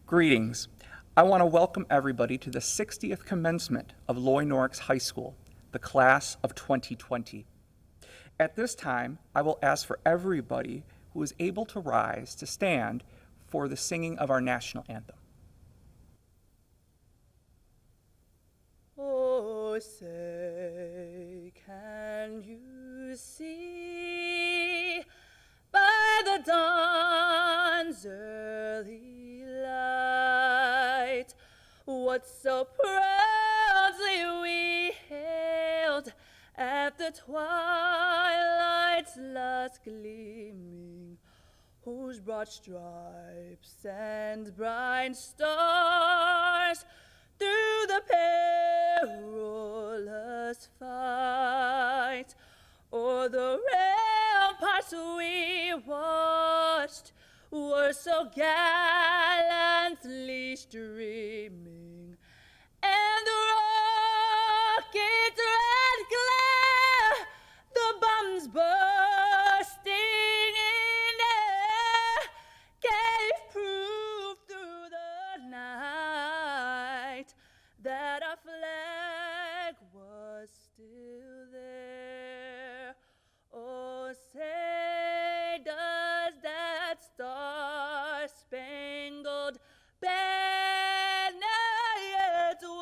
Greetings. I want to welcome everybody to the 60th commencement of Lloyd Norrix High School, the class of 2020. At this time, I will ask for everybody who is able to rise to stand for the singing of our national anthem. Oh, say, can you see by the dawn's early light what so proudly we hailed at the twilight's last gleaming, whose broad stripes and bright stars through the perilous fight o'er the ramparts we watched were so gallantly streaming, and the rocket's red glare, the bombs bursting in air, gave proof through the night that our flag was still there. Oh, say, does that star-spangled banner yet wave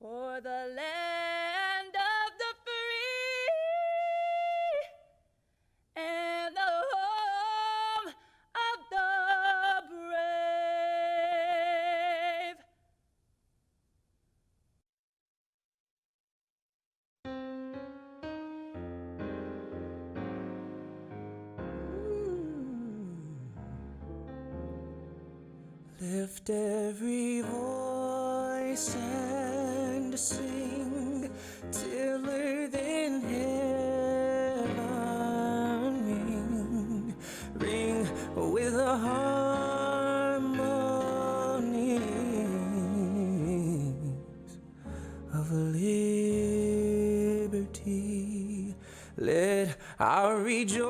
o'er the land of the free and the home of the brave? Lift every voice and sing till earth and heaven ring with the harmonies of liberty. Let our rejoicing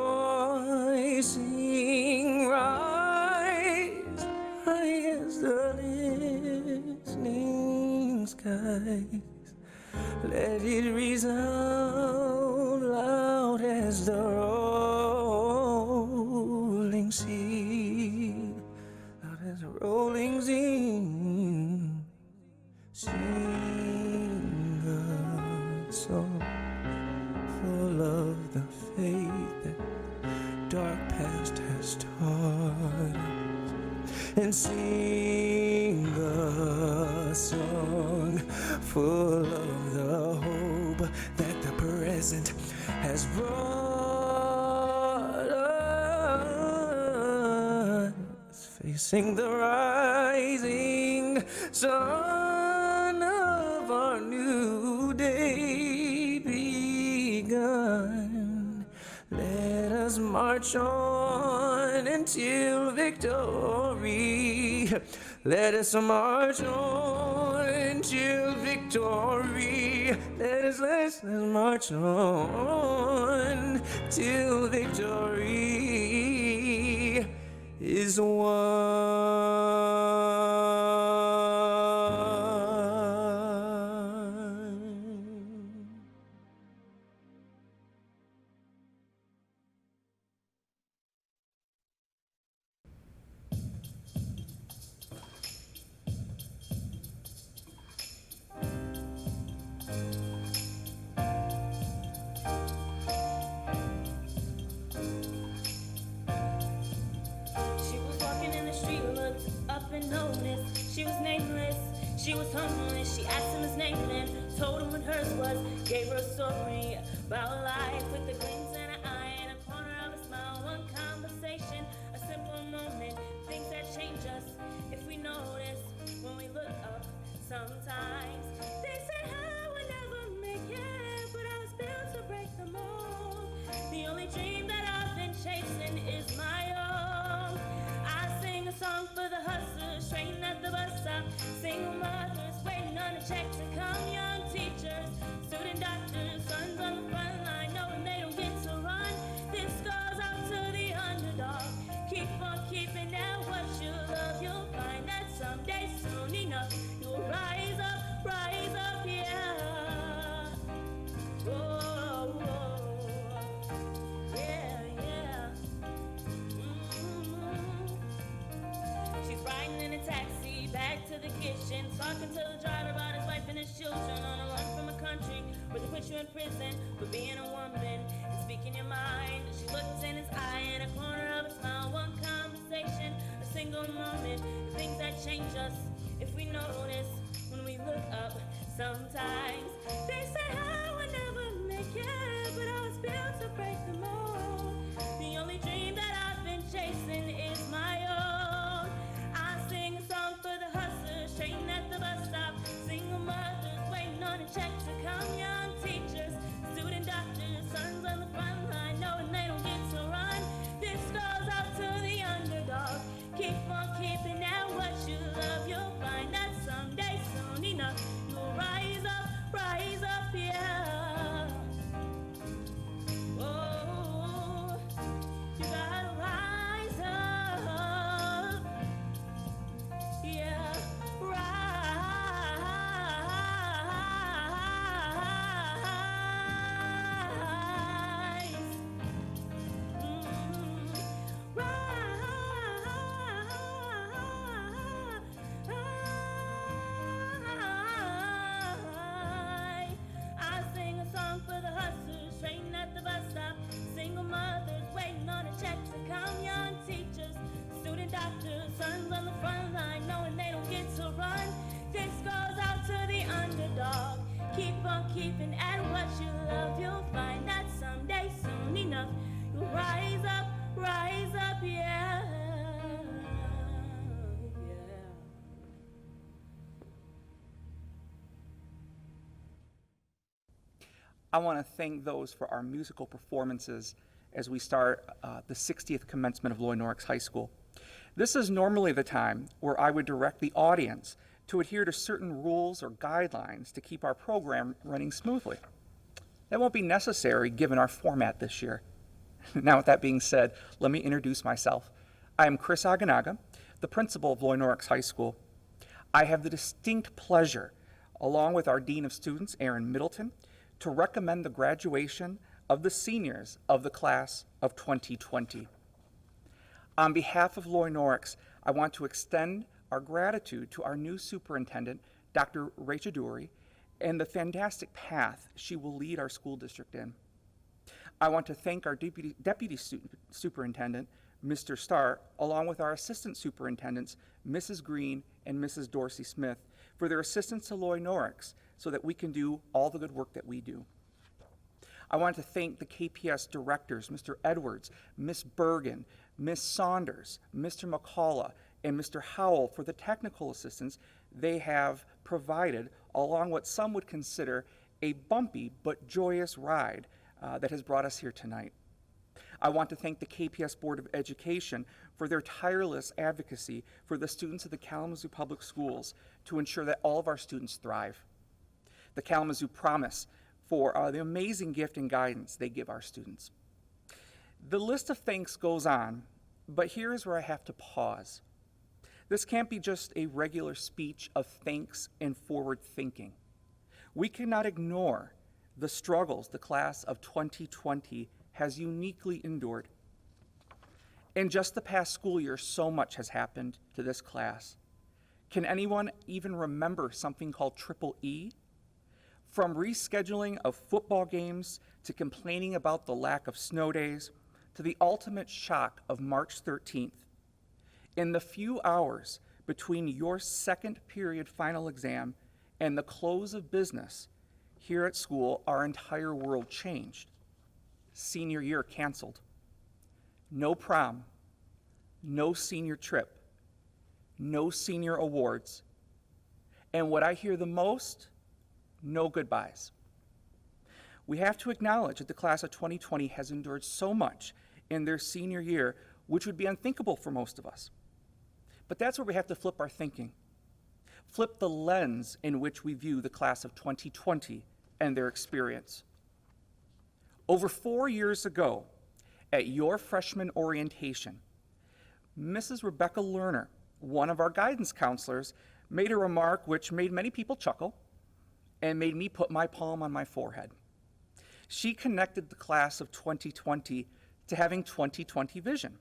rise high as the listening skies. Let it resound loud as the rolling sea, loud as the rolling sea. Sing a song full of the faith that dark past has taught us, and sing a song full of the hope that the present has brought us, facing the rising sun of our new day begun. Let us march on until victory. Let us march on until victory. Let us march on till victory is won. She was nameless, she was homeless. She asked him his name then, told him what hers was, gave her a story about life with a glint in her eye and a corner of a smile. One conversation, a simple moment, things that change us if we notice when we look up. Sometimes they say I would never make it, but I was built to break the mold. The only dream that I've been chasing is my own. I sing a song for the hustlers, train at the bus stop, single mothers waiting on a check to come, young teachers, student doctors, sons on the front line. to the kitchen, talking to the driver about his wife and his children, on a run from a country where they put you in prison for being a woman and speaking your mind. She looked in his eye in a corner of a smile, one conversation, a single moment, the things that change us if we notice when we look up. Sometimes they say I would never make it, but I was built to break the mold. The only dream that I've been chasing is my own. I sing a song for the hustlers, train at the bus stop, single mothers waiting on a check to come, young teachers, student doctors, sons on the front line, knowing they don't get to run. This goes out to the underdog. Keep on keeping at what you love. You'll find that someday, soon enough, you'll rise up, yeah. Oh, you gotta rise up, yeah. Rise. I sing a song for the hustlers, train at the bus stop, single mothers waiting on a check to come, young teachers, student doctors, sons on the front line, knowing they don't get to run. This goes out to the underdog. Keep on keeping at what you love. You'll find that someday, soon enough, you'll rise up, yeah. I want to thank those for our musical performances as we start the 60th commencement of Lloyd Norrix High School. This is normally the time where I would direct the audience to adhere to certain rules or guidelines to keep our program running smoothly. That won't be necessary given our format this year. Now, with that being said, let me introduce myself. I am Chris Aganaga, the principal of Lloyd Norrix High School. I have the distinct pleasure, along with our Dean of Students, Aaron Middleton, to recommend the graduation of the seniors of the class of 2020. On behalf of Lloyd Norrix, I want to extend our gratitude to our new superintendent, Dr. Rachel Dury, and the fantastic path she will lead our school district in. I want to thank our deputy superintendent, Mr. Starr, along with our assistant superintendents, Mrs. Green and Mrs. Dorsey Smith, for their assistance to Lloyd Norrix so that we can do all the good work that we do. I want to thank the KPS directors, Mr. Edwards, Miss Bergen, Miss Saunders, Mr. McCullough, and Mr. Howell for the technical assistance they have provided along what some would consider a bumpy but joyous ride that has brought us here tonight. I want to thank the KPS Board of Education for their tireless advocacy for the students of the Kalamazoo Public Schools to ensure that all of our students thrive. The Kalamazoo Promise for the amazing gift and guidance they give our students. The list of thanks goes on, but here is where I have to pause. This can't be just a regular speech of thanks and forward thinking. We cannot ignore the struggles the class of 2020 has uniquely endured. In just the past school year, so much has happened to this class. Can anyone even remember something called Triple E? From rescheduling of football games to complaining about the lack of snow days to the ultimate shock of March 13th. In the few hours between your second period final exam and the close of business here at school, our entire world changed. Senior year canceled. No prom, no senior trip, no senior awards, and what I hear the most, no goodbyes. We have to acknowledge that the class of 2020 has endured so much in their senior year, which would be unthinkable for most of us. But that's where we have to flip our thinking. Flip the lens in which we view the class of 2020 and their experience. Over 4 years ago, at your freshman orientation, Mrs. Rebecca Lerner, one of our guidance counselors, made a remark which made many people chuckle and made me put my palm on my forehead. She connected the class of 2020 to having 2020 vision.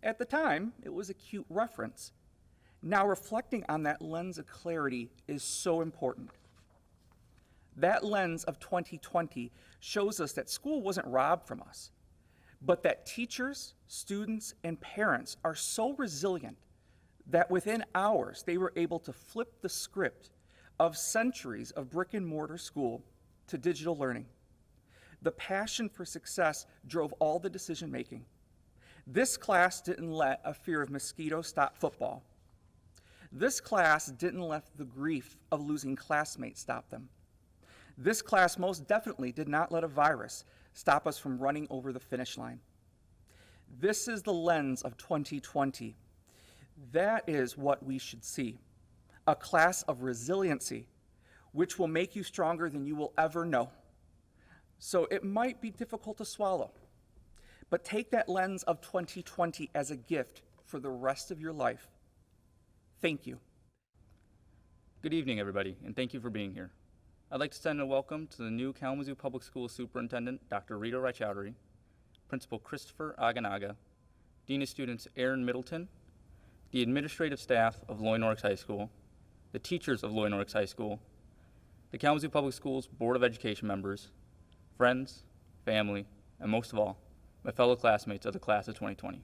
At the time, it was a cute reference. Now, reflecting on that lens of clarity is so important. That lens of 2020 shows us that school wasn't robbed from us, but that teachers, students, and parents are so resilient that within hours they were able to flip the script of centuries of brick and mortar school to digital learning. The passion for success drove all the decision making. This class didn't let a fear of mosquitoes stop football. This class didn't let the grief of losing classmates stop them. This class most definitely did not let a virus stop us from running over the finish line. This is the lens of 2020. That is what we should see. A class of resiliency, which will make you stronger than you will ever know. So it might be difficult to swallow, but take that lens of 2020 as a gift for the rest of your life. Thank you. Good evening, everybody, and thank you for being here. I'd like to send a welcome to the new Kalamazoo Public Schools Superintendent, Dr. Rita Raichowdhury, Principal Christopher Aganaga, Dean of Students Aaron Middleton, the administrative staff of Lloyd Norrix High School, the teachers of Lloyd Norrix High School, the Kalamazoo Public Schools Board of Education members, friends, family, and most of all, my fellow classmates of the class of 2020.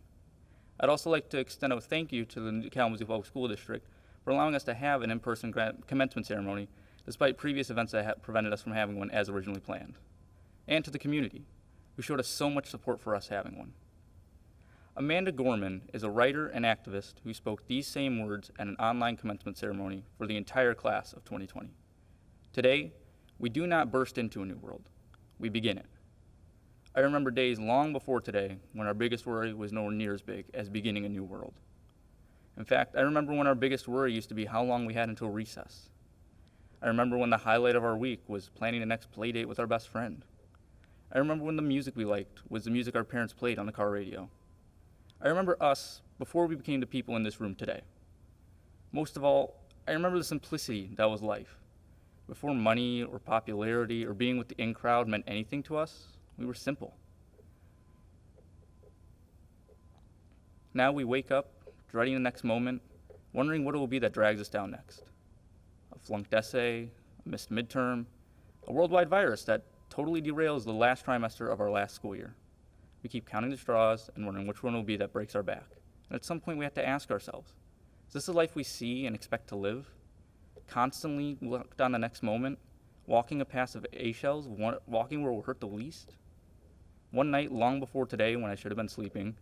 I'd also like to extend a thank you to the Kalamazoo Public School District for allowing us to have an in-person commencement ceremony despite previous events that prevented us from having one as originally planned. And to the community, who showed us so much support for us having one. Amanda Gorman is a writer and activist who spoke these same words at an online commencement ceremony for the entire class of 2020. Today, we do not burst into a new world, we begin it. I remember days long before today when our biggest worry was nowhere near as big as beginning a new world. In fact, I remember when our biggest worry used to be how long we had until recess. I remember when the highlight of our week was planning the next play date with our best friend. I remember when the music we liked was the music our parents played on the car radio. I remember us before we became the people in this room today. Most of all, I remember the simplicity that was life. Before money or popularity or being with the in crowd meant anything to us, we were simple. Now we wake up, dreading the next moment, wondering what it will be that drags us down next. A flunked essay, a missed midterm, a worldwide virus that totally derails the last trimester of our last school year. We keep counting the straws and wondering which one will be that breaks our back. And at some point we have to ask ourselves, is this the life we see and expect to live? Constantly look down the next moment, walking a path of A-shells, walking where we'll hurt the least? One night, long before today, when I should have been sleeping,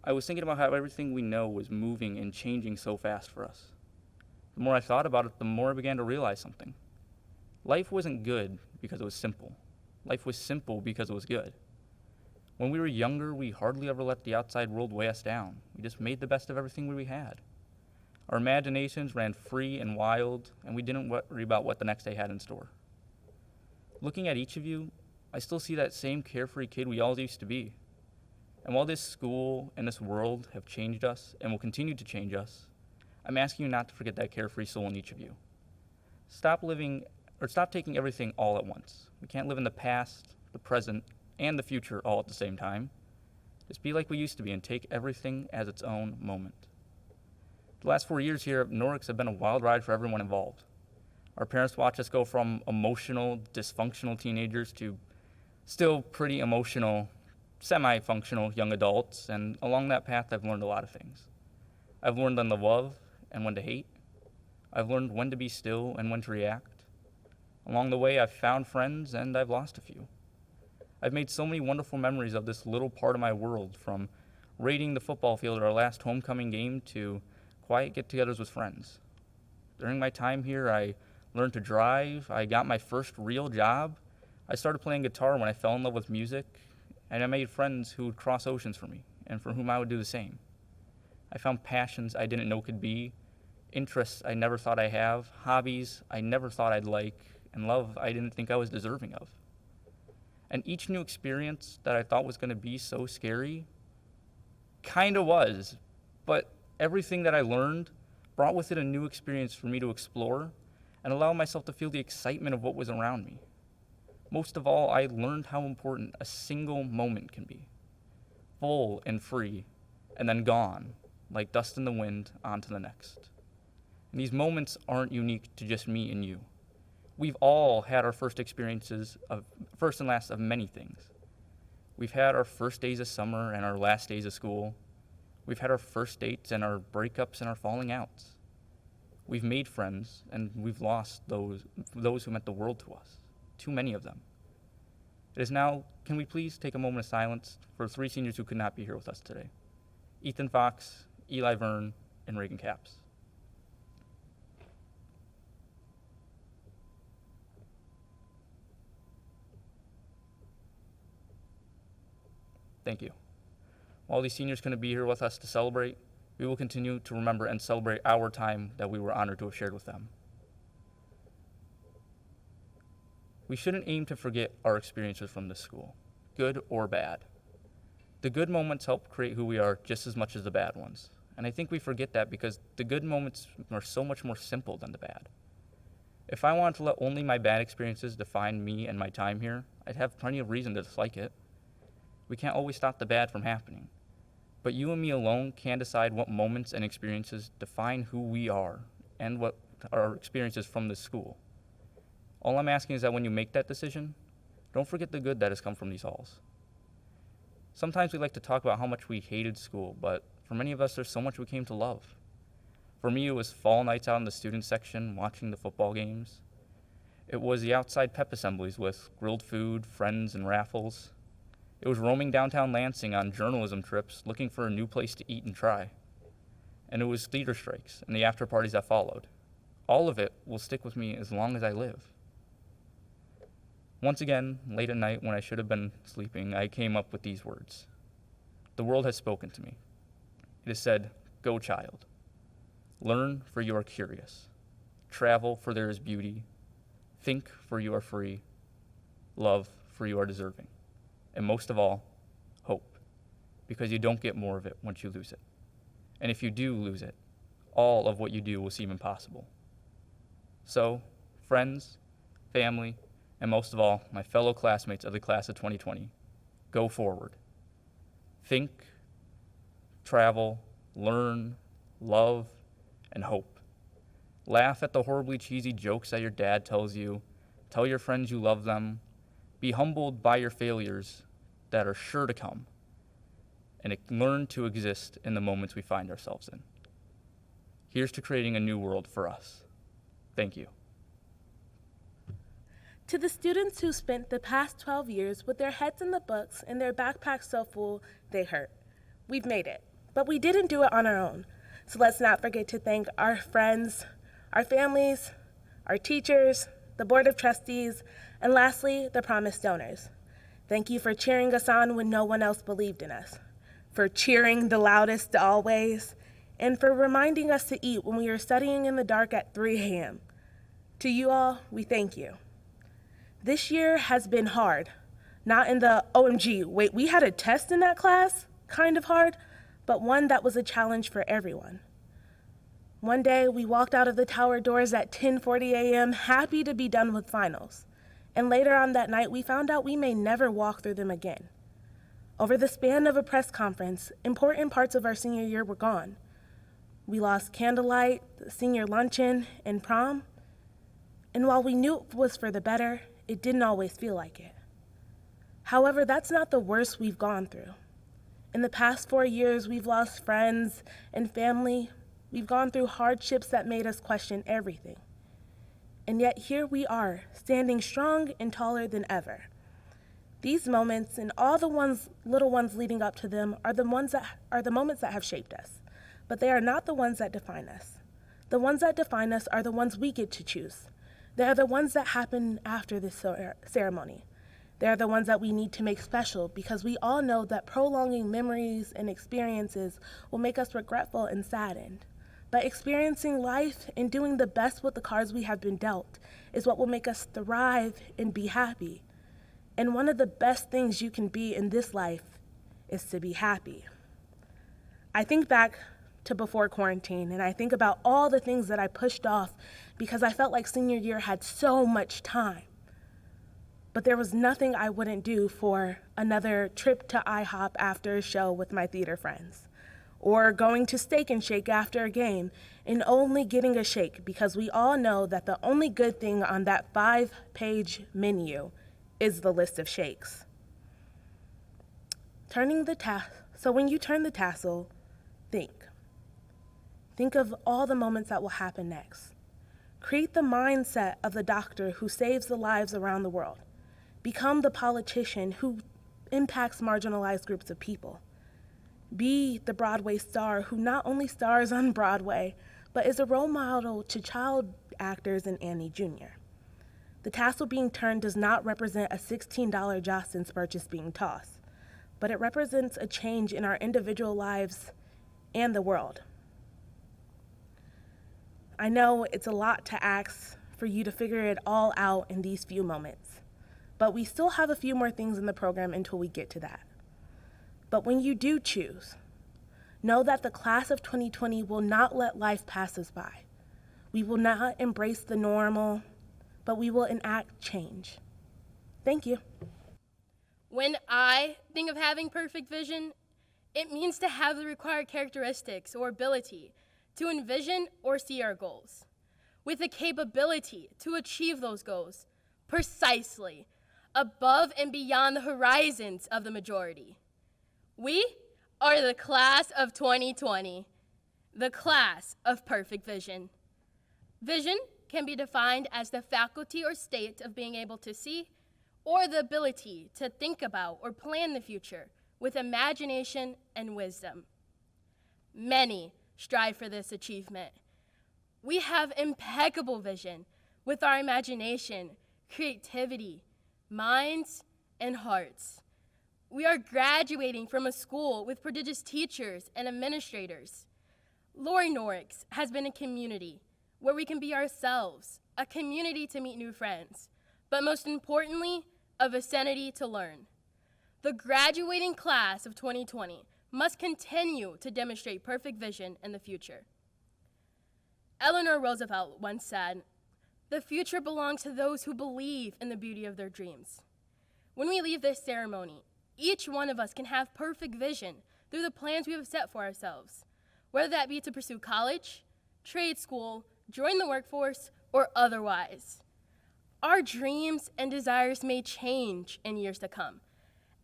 I was thinking about how everything we know was moving and changing so fast for us. The more I thought about it, the more I began to realize something. Life wasn't good because it was simple. Life was simple because it was good. When we were younger, we hardly ever let the outside world weigh us down. We just made the best of everything we had. Our imaginations ran free and wild, and we didn't worry about what the next day had in store. Looking at each of you, I still see that same carefree kid we all used to be. And while this school and this world have changed us and will continue to change us, I'm asking you not to forget that carefree soul in each of you. Stop taking everything all at once. We can't live in the past, the present, and the future all at the same time. Just be like we used to be and take everything as its own moment. The last 4 years here at Norrix have been a wild ride for everyone involved. Our parents watch us go from emotional, dysfunctional teenagers to still pretty emotional, semi-functional young adults, and along that path I've learned a lot of things. I've learned when to love and when to hate. I've learned when to be still and when to react. Along the way I've found friends and I've lost a few. I've made so many wonderful memories of this little part of my world, from raiding the football field at our last homecoming game to quiet get-togethers with friends. During my time here, I learned to drive, I got my first real job, I started playing guitar when I fell in love with music, and I made friends who would cross oceans for me, and for whom I would do the same. I found passions I didn't know could be, interests I never thought I'd have, hobbies I never thought I'd like, and love I didn't think I was deserving of. And each new experience that I thought was going to be so scary kind of was, but everything that I learned brought with it a new experience for me to explore and allow myself to feel the excitement of what was around me. Most of all, I learned how important a single moment can be. Full and free, and then gone, like dust in the wind, on to the next. And these moments aren't unique to just me and you. We've all had our first experiences of first and last of many things. We've had our first days of summer and our last days of school. We've had our first dates and our breakups and our falling outs. We've made friends and we've lost those who meant the world to us, too many of them. It is now, can we please take a moment of silence for 3 seniors who could not be here with us today? Ethan Fox, Eli Verne, and Reagan Capps. Thank you. While these seniors couldn't be here with us to celebrate, we will continue to remember and celebrate our time that we were honored to have shared with them. We shouldn't aim to forget our experiences from this school, good or bad. The good moments help create who we are just as much as the bad ones. And I think we forget that because the good moments are so much more simple than the bad. If I wanted to let only my bad experiences define me and my time here, I'd have plenty of reason to dislike it. We can't always stop the bad from happening. But you and me alone can decide what moments and experiences define who we are and what our experiences from this school. All I'm asking is that when you make that decision, don't forget the good that has come from these halls. Sometimes we like to talk about how much we hated school, but for many of us, there's so much we came to love. For me, it was fall nights out in the student section watching the football games. It was the outside pep assemblies with grilled food, friends, and raffles. It was roaming downtown Lansing on journalism trips looking for a new place to eat and try. And it was theater strikes and the after parties that followed. All of it will stick with me as long as I live. Once again, late at night when I should have been sleeping, I came up with these words. The world has spoken to me. It has said, "Go, child. Learn, for you are curious. Travel, for there is beauty. Think, for you are free. Love, for you are deserving. And most of all, hope, because you don't get more of it once you lose it. And if you do lose it, all of what you do will seem impossible. So, friends, family, and most of all, my fellow classmates of the class of 2020, go forward. Think, travel, learn, love, and hope. Laugh at the horribly cheesy jokes that your dad tells you. Tell your friends you love them. Be humbled by your failures that are sure to come. And learn to exist in the moments we find ourselves in. Here's to creating a new world for us. Thank you. To the students who spent the past 12 years with their heads in the books and their backpacks so full they hurt, we've made it. But we didn't do it on our own. So let's not forget to thank our friends, our families, our teachers, the Board of Trustees, and lastly, the promised donors. Thank you for cheering us on when no one else believed in us, for cheering the loudest always, and for reminding us to eat when we were studying in the dark at 3 a.m. To you all, we thank you. This year has been hard, not in the OMG, wait, we had a test in that class, kind of hard, but one that was a challenge for everyone. One day, we walked out of the tower doors at 10:40 a.m., happy to be done with finals. And later on that night, we found out we may never walk through them again. Over the span of a press conference, important parts of our senior year were gone. We lost candlelight, the senior luncheon, and prom. And while we knew it was for the better, it didn't always feel like it. However, that's not the worst we've gone through. In the past 4 years, we've lost friends and family. We've gone through hardships that made us question everything. And yet here we are, standing strong and taller than ever. These moments and all the little ones leading up to them are the moments that have shaped us. But they are not the ones that define us. The ones that define us are the ones we get to choose. They are the ones that happen after this ceremony. They are the ones that we need to make special because we all know that prolonging memories and experiences will make us regretful and saddened. But experiencing life and doing the best with the cards we have been dealt is what will make us thrive and be happy. And one of the best things you can be in this life is to be happy. I think back to before quarantine, and I think about all the things that I pushed off because I felt like senior year had so much time. But there was nothing I wouldn't do for another trip to IHOP after a show with my theater friends, or going to Steak and Shake after a game and only getting a shake because we all know that the only good thing on that 5-page menu is the list of shakes. So when you turn the tassel, think. Think of all the moments that will happen next. Create the mindset of the doctor who saves the lives around the world. Become the politician who impacts marginalized groups of people. Be the Broadway star who not only stars on Broadway, but is a role model to child actors and Annie Jr. The tassel being turned does not represent a $16 Jostens purchase being tossed, but it represents a change in our individual lives and the world. I know it's a lot to ask for you to figure it all out in these few moments, but we still have a few more things in the program until we get to that. But when you do choose, know that the class of 2020 will not let life pass us by. We will not embrace the normal, but we will enact change. Thank you. When I think of having perfect vision, it means to have the required characteristics or ability to envision or see our goals, with the capability to achieve those goals precisely above and beyond the horizons of the majority. We are the class of 2020, the class of perfect vision. Vision can be defined as the faculty or state of being able to see, or the ability to think about or plan the future with imagination and wisdom. Many strive for this achievement. We have impeccable vision with our imagination, creativity, minds, and hearts. We are graduating from a school with prodigious teachers and administrators. Norrix has been a community where we can be ourselves, a community to meet new friends, but most importantly, a vicinity to learn. The graduating class of 2020 must continue to demonstrate perfect vision in the future. Eleanor Roosevelt once said, "The future belongs to those who believe in the beauty of their dreams." When we leave this ceremony, each one of us can have perfect vision through the plans we have set for ourselves, whether that be to pursue college, trade school, join the workforce, or otherwise. Our dreams and desires may change in years to come,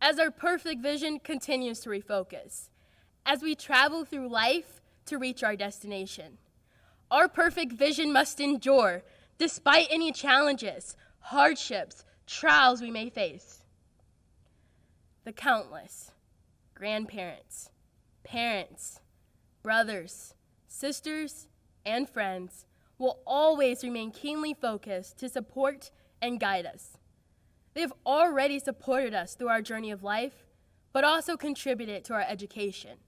as our perfect vision continues to refocus, as we travel through life to reach our destination. Our perfect vision must endure despite any challenges, hardships, trials we may face. The countless grandparents, parents, brothers, sisters, and friends will always remain keenly focused to support and guide us. They have already supported us through our journey of life, but also contributed to our education.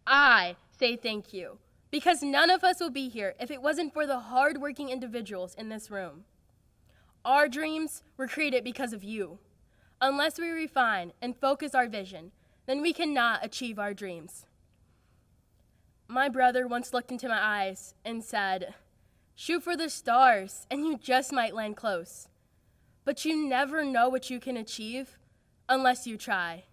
I say thank you, because none of us will be here if it wasn't for the hardworking individuals in this room. Our dreams were created because of you. Unless we refine and focus our vision, then we cannot achieve our dreams. My brother once looked into my eyes and said, "Shoot for the stars, and you just might land close. But you never know what you can achieve unless you try."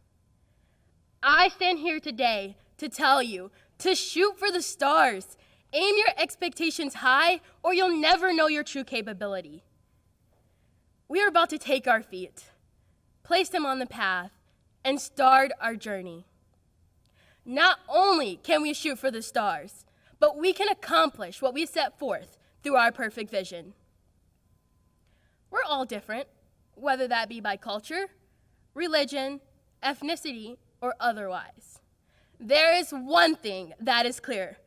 I stand here today to tell you to shoot for the stars. Aim your expectations high, or you'll never know your true capability. We are about to take our feet, place them on the path, and start our journey. Not only can we shoot for the stars, but we can accomplish what we set forth through our perfect vision. We're all different, whether that be by culture, religion, ethnicity, or otherwise. There is one thing that is clear.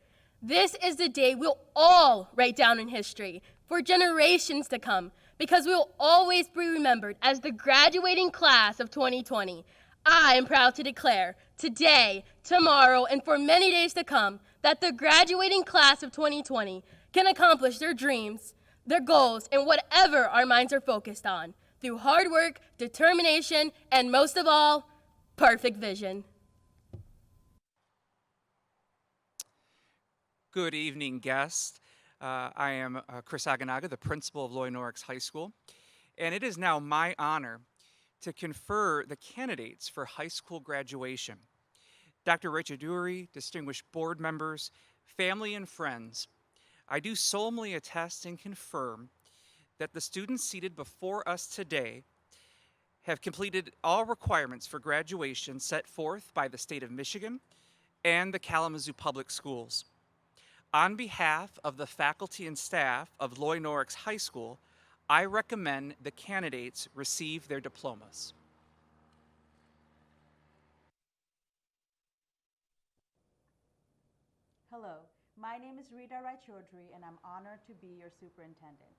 This is the day we'll all write down in history for generations to come, because we will always be remembered as the graduating class of 2020. I am proud to declare today, tomorrow, and for many days to come that the graduating class of 2020 can accomplish their dreams, their goals, and whatever our minds are focused on through hard work, determination, and most of all, perfect vision. Good evening, guests. I am Chris Aganaga, the principal of Lloyd Norrix High School, and it is now my honor to confer the candidates for high school graduation. Dr. Richard Dury, distinguished board members, family and friends, I do solemnly attest and confirm that the students seated before us today have completed all requirements for graduation set forth by the state of Michigan and the Kalamazoo Public Schools. On behalf of the faculty and staff of Lloyd Norrix High School, I recommend the candidates receive their diplomas. Hello, my name is Rita Rai-Chaudhry and I'm honored to be your superintendent.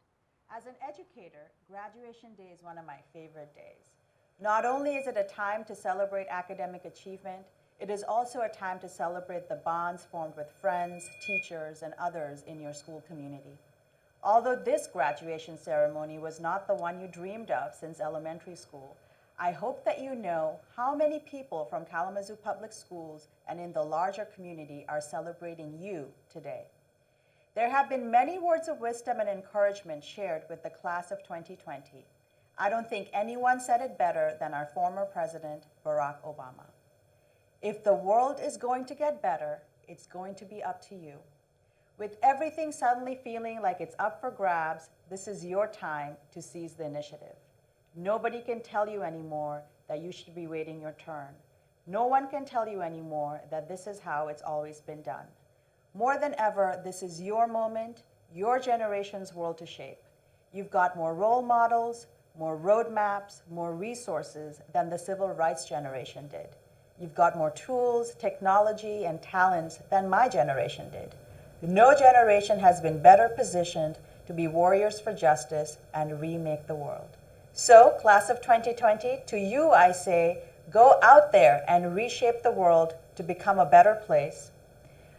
As an educator, graduation day is one of my favorite days. Not only is it a time to celebrate academic achievement, it is also a time to celebrate the bonds formed with friends, teachers, and others in your school community. Although this graduation ceremony was not the one you dreamed of since elementary school, I hope that you know how many people from Kalamazoo Public Schools and in the larger community are celebrating you today. There have been many words of wisdom and encouragement shared with the class of 2020. I don't think anyone said it better than our former president, Barack Obama. If the world is going to get better, it's going to be up to you. With everything suddenly feeling like it's up for grabs, this is your time to seize the initiative. Nobody can tell you anymore that you should be waiting your turn. No one can tell you anymore that this is how it's always been done. More than ever, this is your moment, your generation's world to shape. You've got more role models, more roadmaps, more resources than the civil rights generation did. You've got more tools, technology, and talents than my generation did. No generation has been better positioned to be warriors for justice and remake the world. So, class of 2020, to you I say, go out there and reshape the world to become a better place.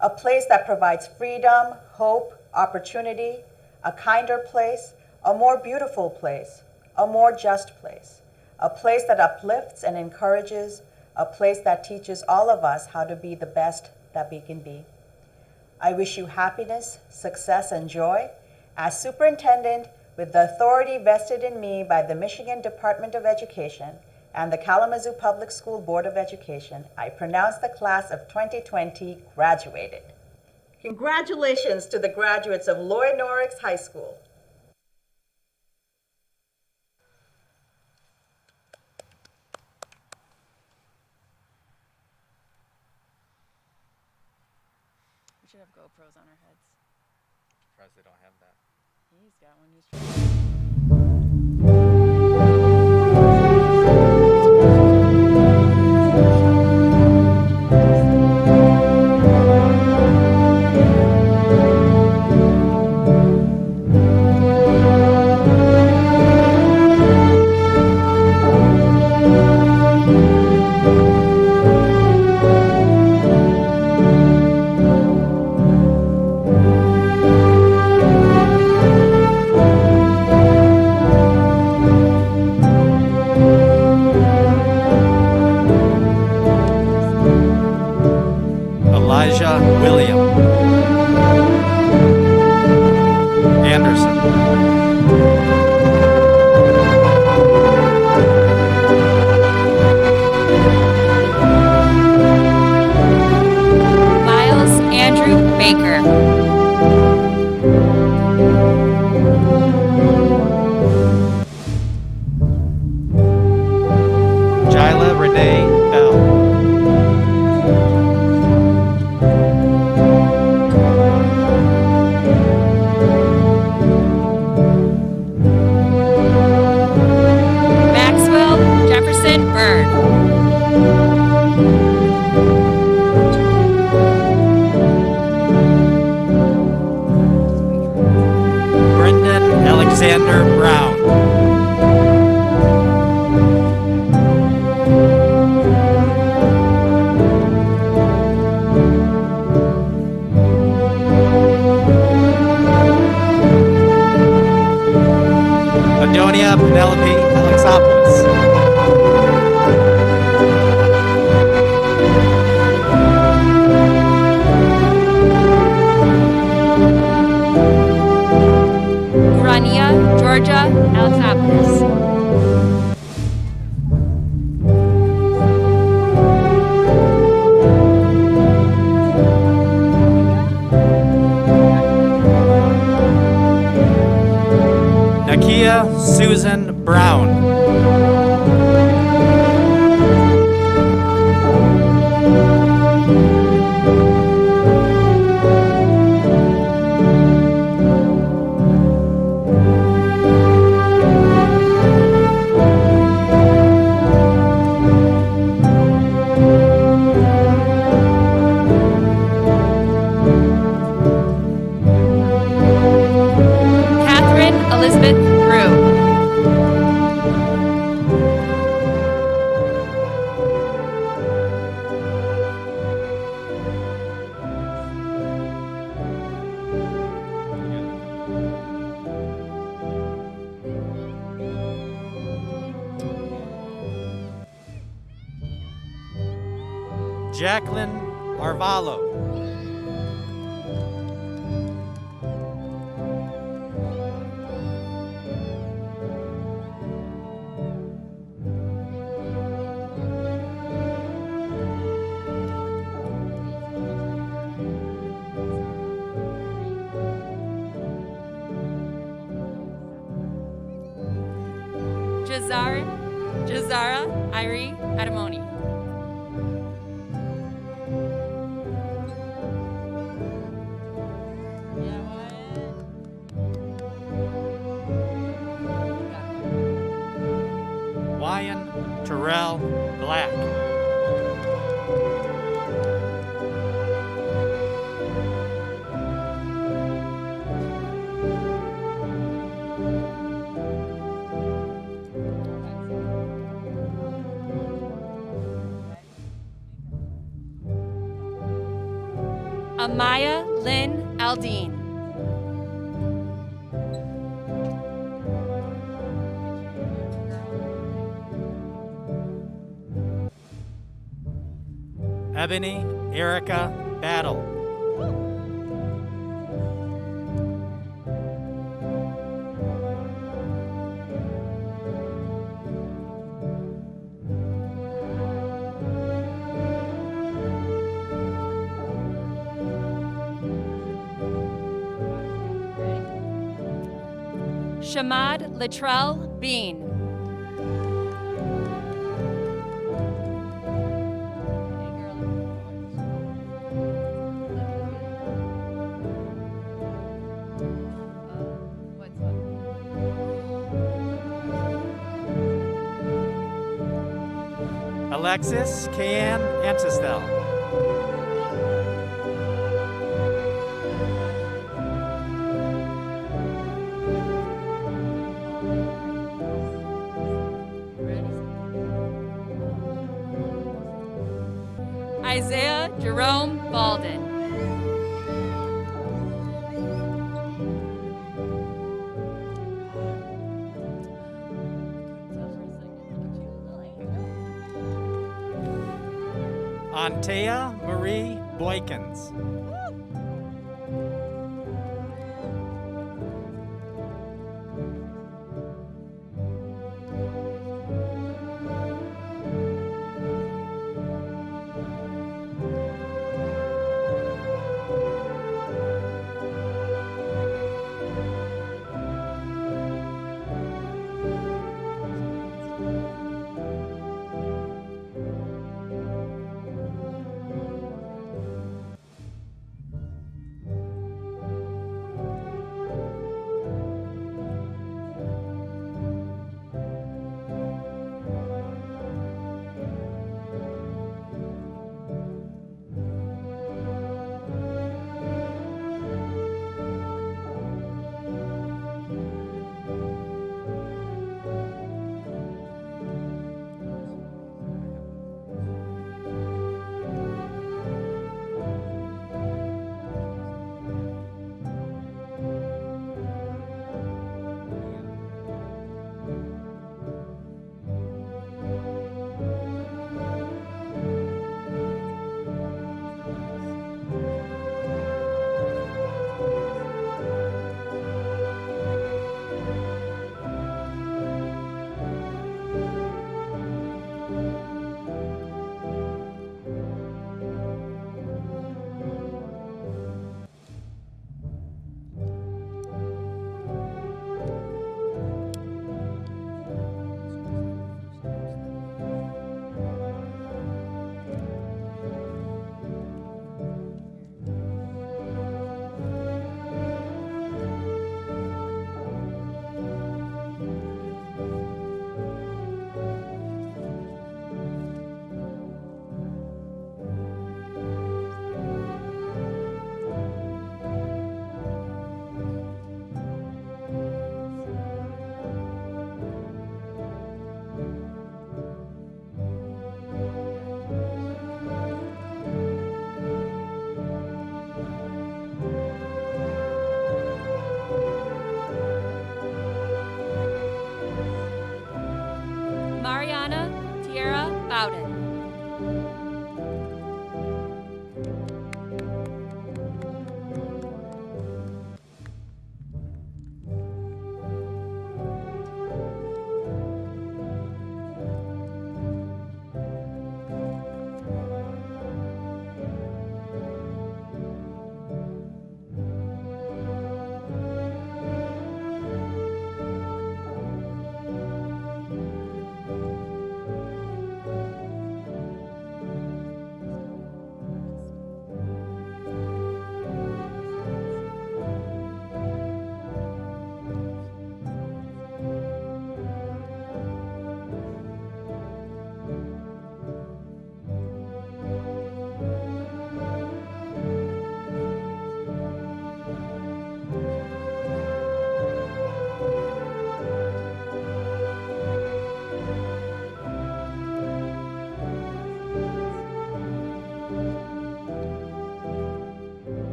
A place that provides freedom, hope, opportunity, a kinder place, a more beautiful place, a more just place, a place that uplifts and encourages, a place that teaches all of us how to be the best that we can be. I wish you happiness, success, and joy. As superintendent, with the authority vested in me by the Michigan Department of Education and the Kalamazoo Public School Board of Education, I pronounce the class of 2020 graduated. Congratulations to the graduates of Lloyd Norrix High School. We should have GoPros on our heads. Surprised they don't have that. He's got one. He's William Anderson. Miles Andrew Baker. Jyla Renee Bell. Alexander Brown. Susan Brown. Catherine Elizabeth Grew. Jacqueline Arvalo. Jazara Irie Adamoni. Wyan Terrell Black. Amaya Lynn Aldine. Ebony Erica Battle. Shamad Latrell Bean. Alexis Kayan Antistel. Isaiah Jerome Balden. Antea Marie Boykins.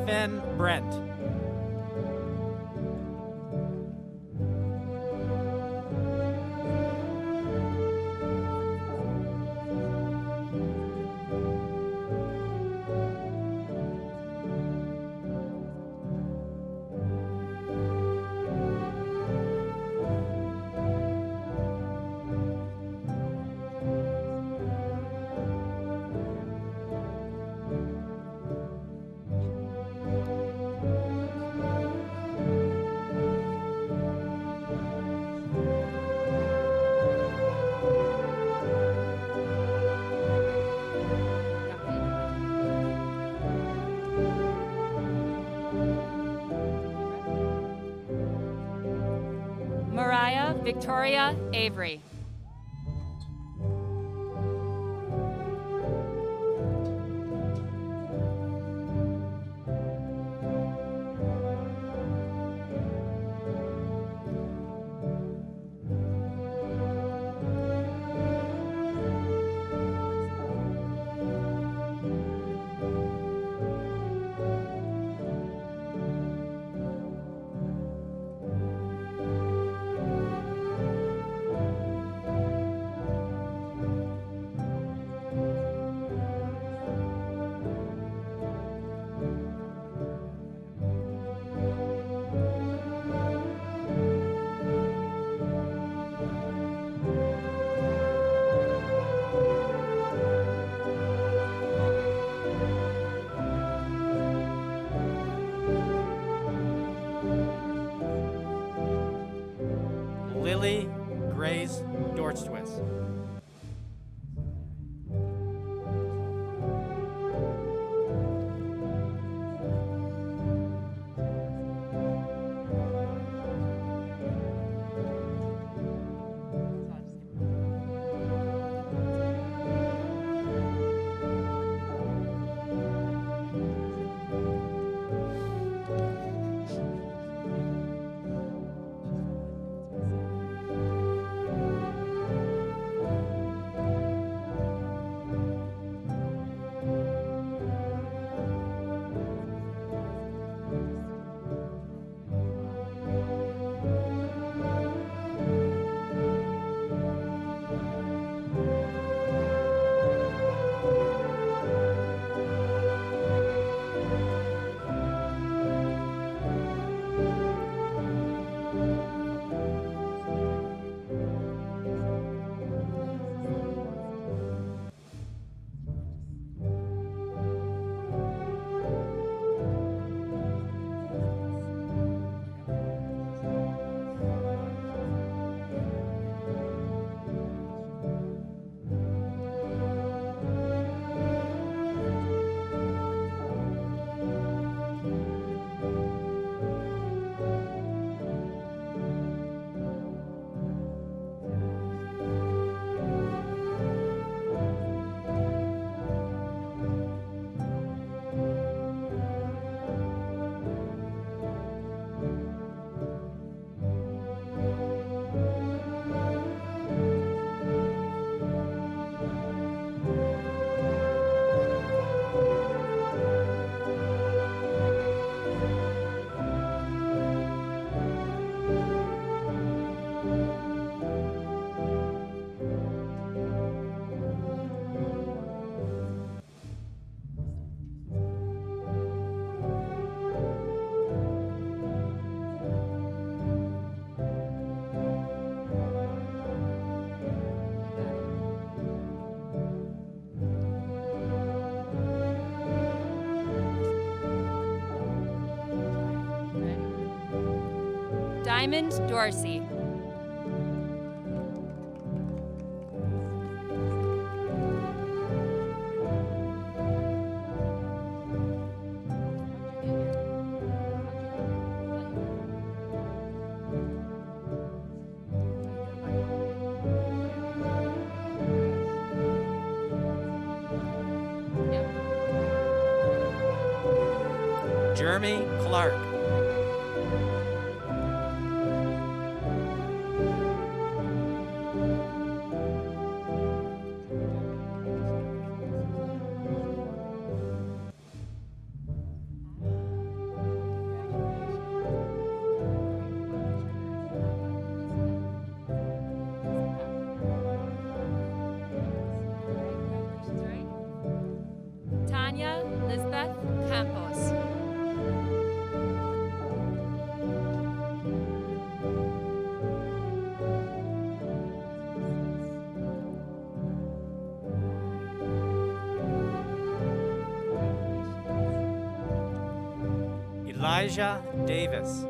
Finn Brent. Mariah Victoria Avery. Lily Grace Dorstwitz. Diamond Dorsey. Jeremy Clark. Tanya Lisbeth Campos. Elijah Davis.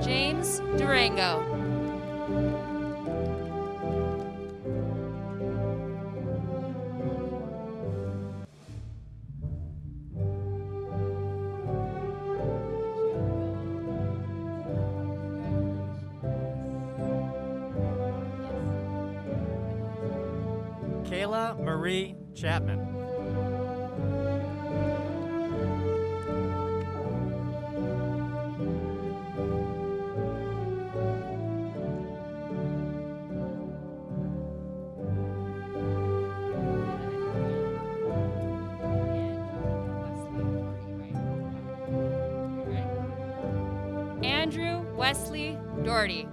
James Durango. Kayla Marie Chapman. Andrew Wesley Doherty.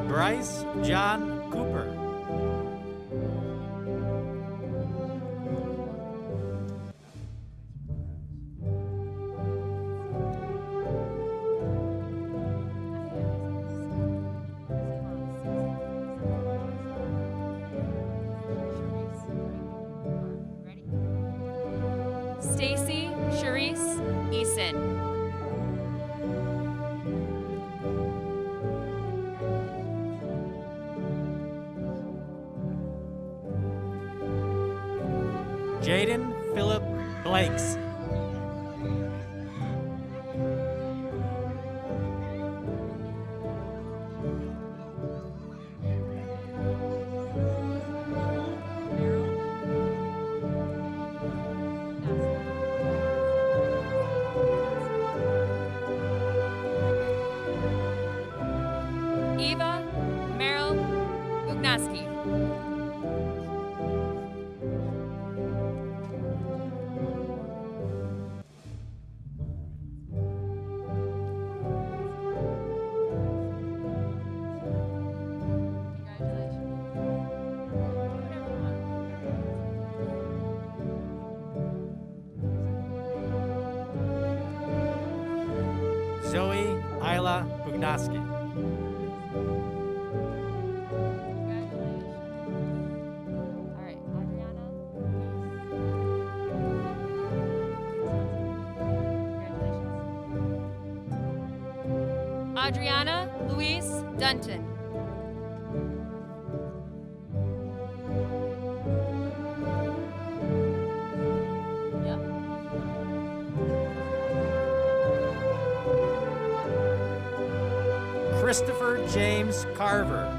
Bryce John Cooper. Stacy Charisse Eason. Jaden Philip Blakes. Eva Merrill Bugnaski. Zoe Isla Bugnaski. All right, Adriana. Congratulations. Adriana Louise Dunton. Yep. Christopher James Carver.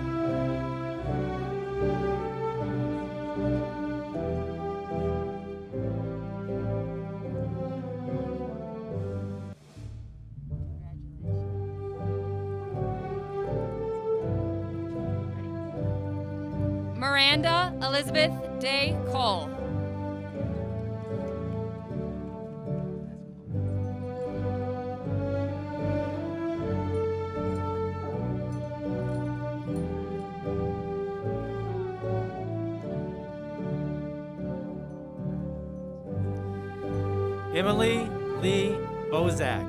Miranda Elizabeth Day Cole. Emily Lee Bozak.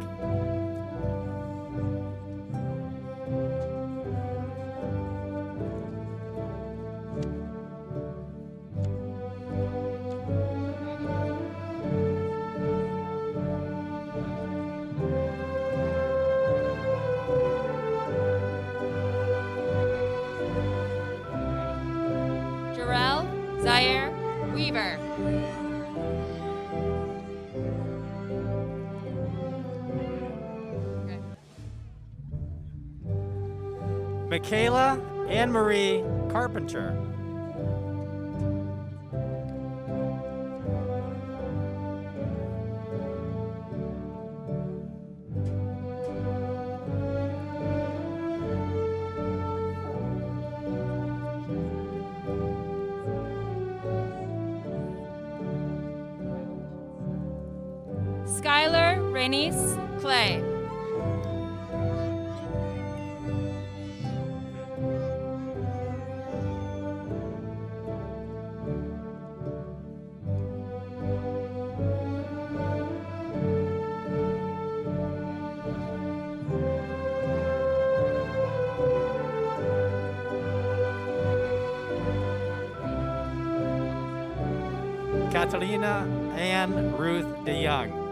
Jarrell Zaire Weaver. Michaela Anne Marie Carpenter. Skylar Rainice Clay. Catalina Ann Ruth DeYoung.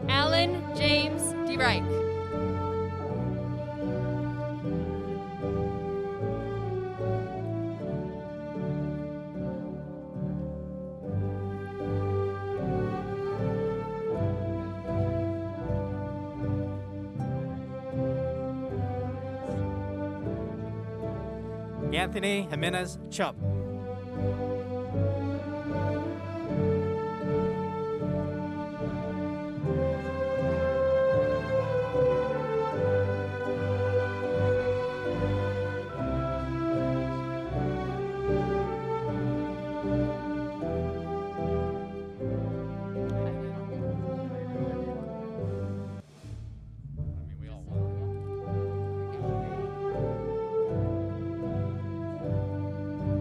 Alan James DeReich. Anthony Jimenez Chup.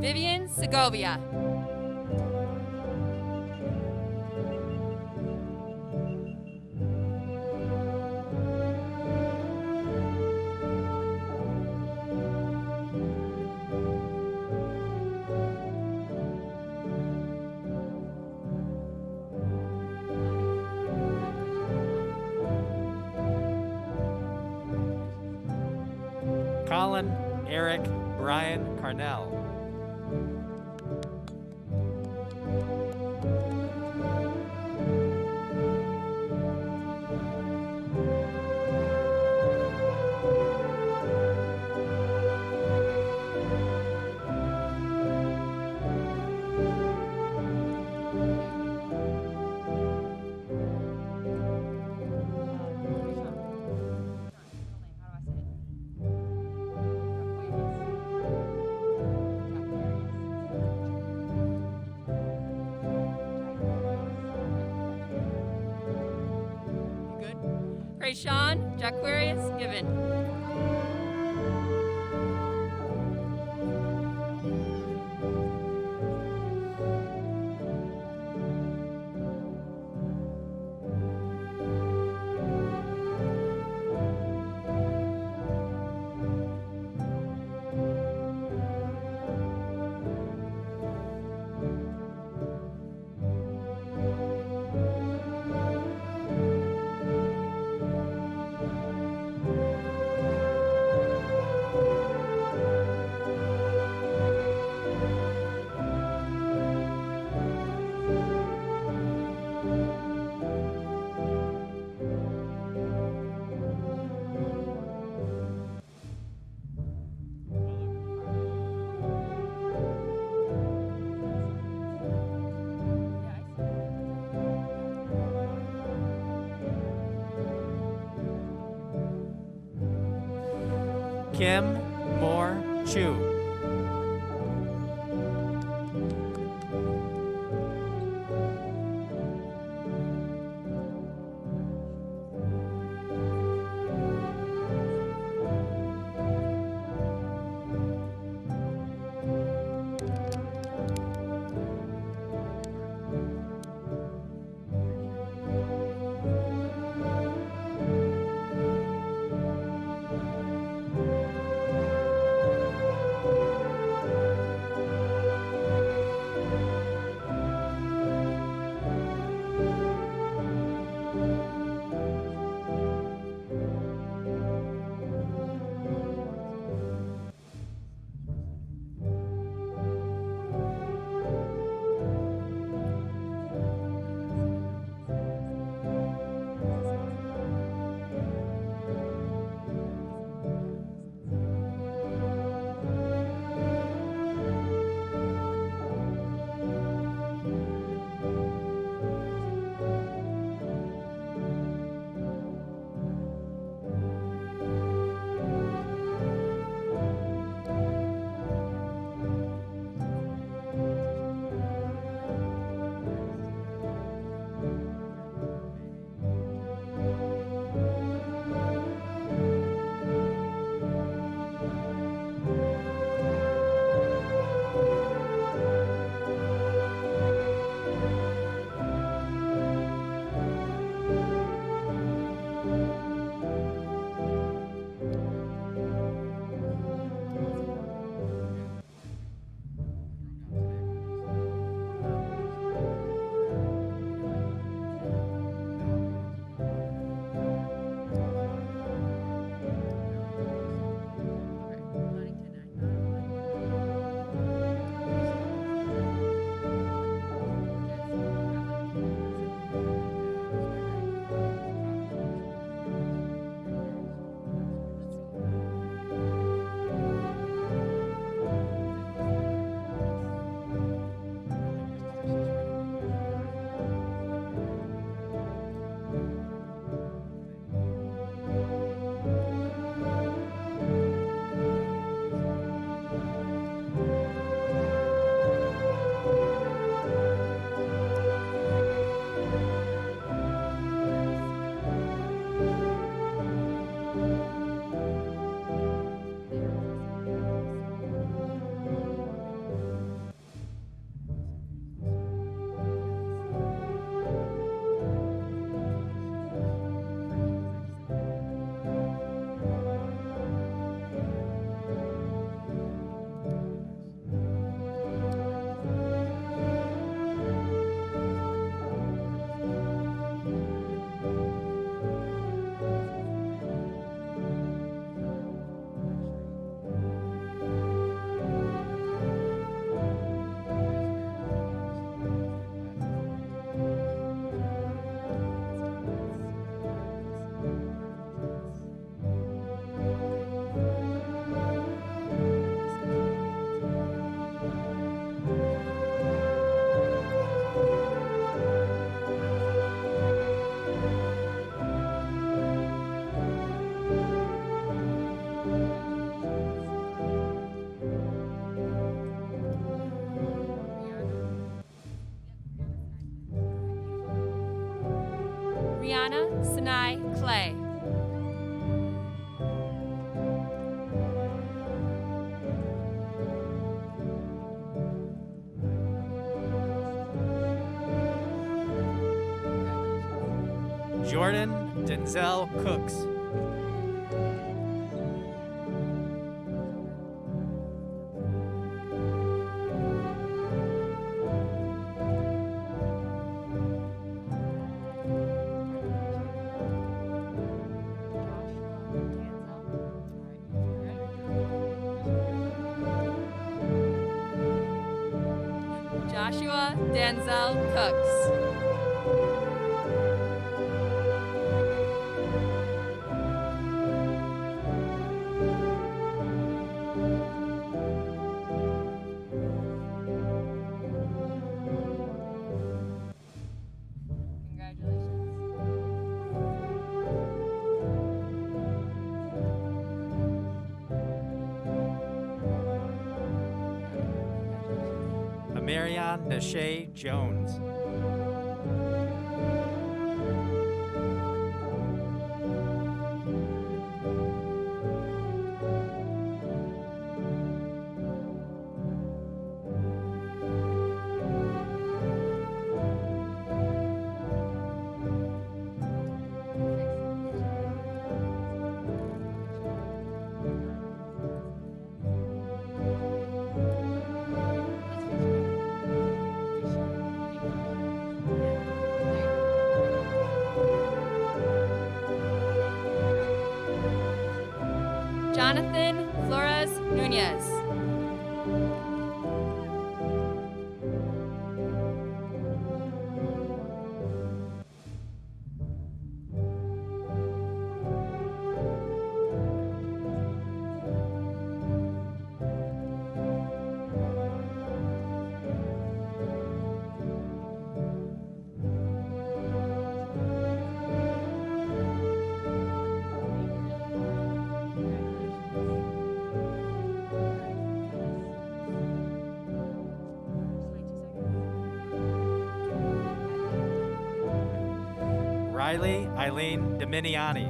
Vivian Segovia. Colin Eric Brian Carnell. Krayshawn Jaquarius Given. Kim Moore Chu. Sinai Clay. Jordan Denzel Cooks. Joshua Denzel Cooks. Marion Nashay Jones. Jonathan Flores Nunez. Riley Eileen Dominiani.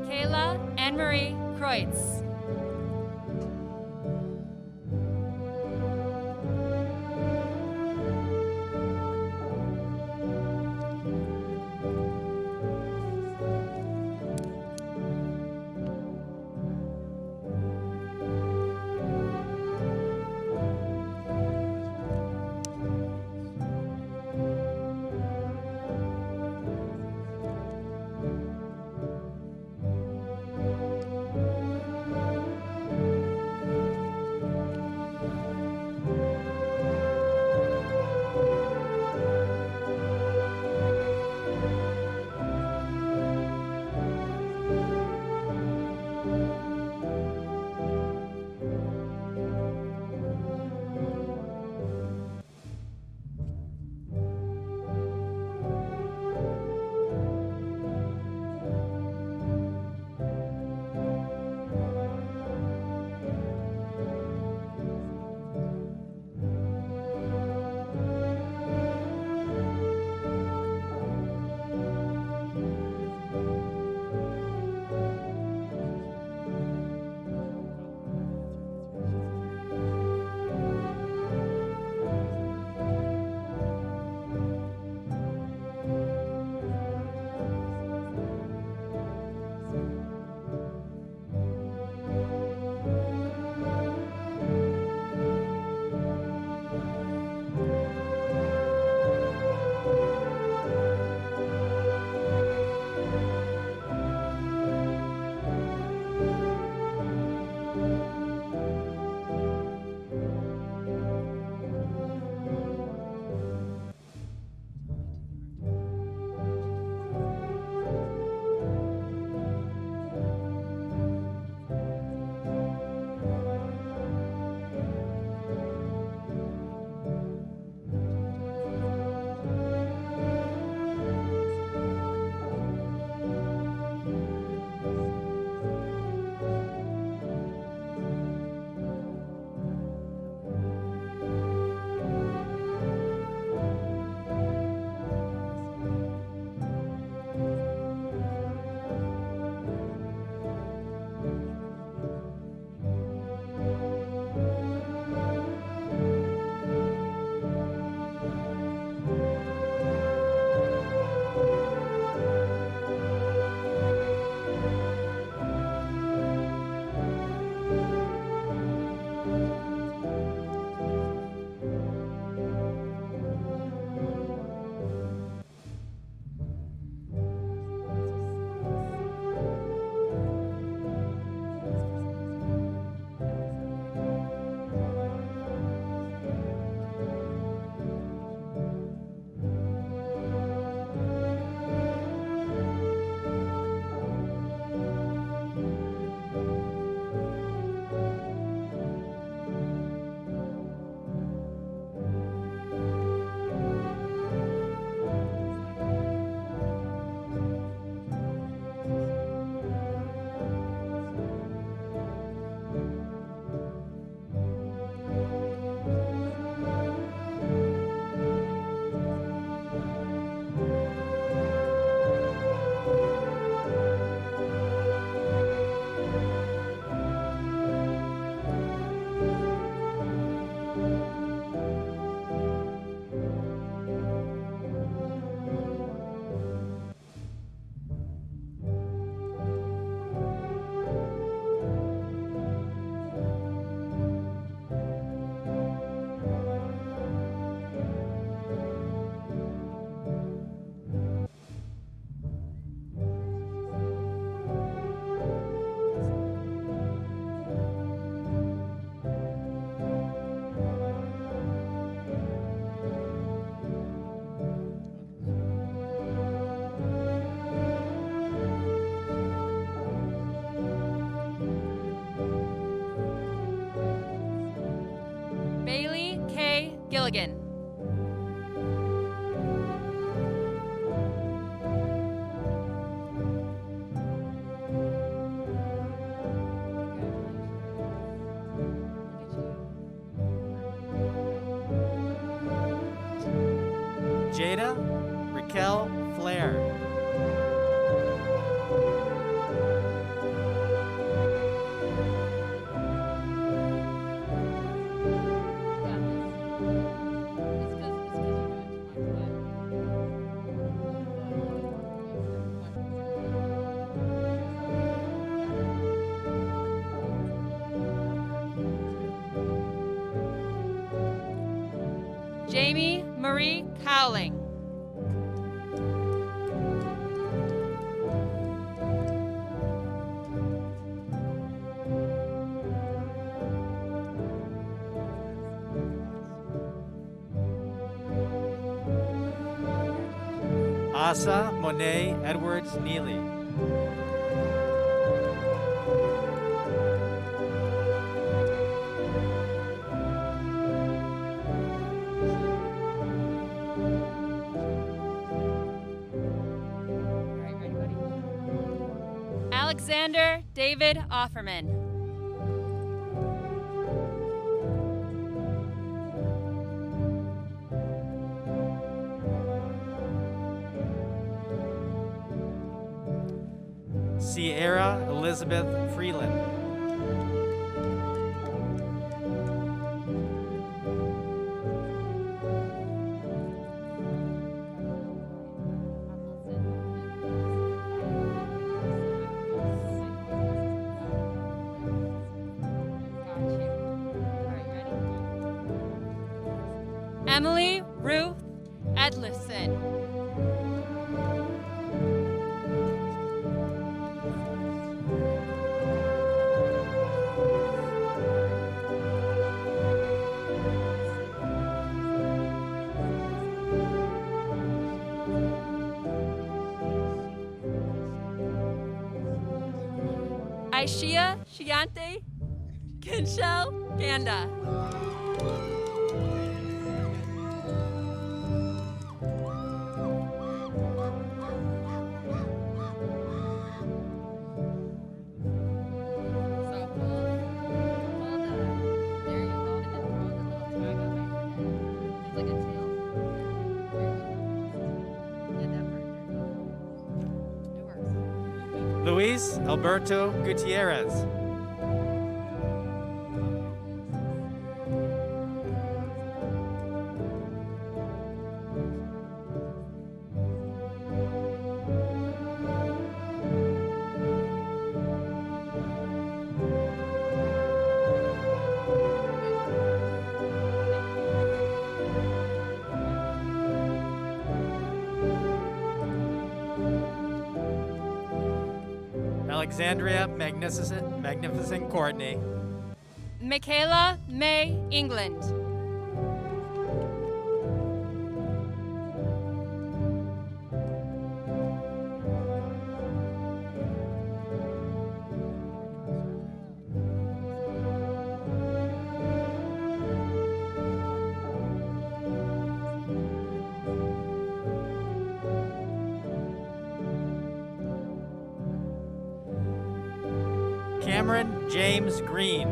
Kayla Anne-Marie Kreutz. Mulligan. Jada Raquel Flair. Jamie Marie Cowling. Asa Monet Edwards Neely. Alexander David Offerman. Sierra Elizabeth Freeland. Emily Ruth Edlison. Aishia Shiante Kinshel Ganda. Luis Alberto Gutierrez. Alexandria Magnificent Courtney. Michaela May England. Cameron James Green.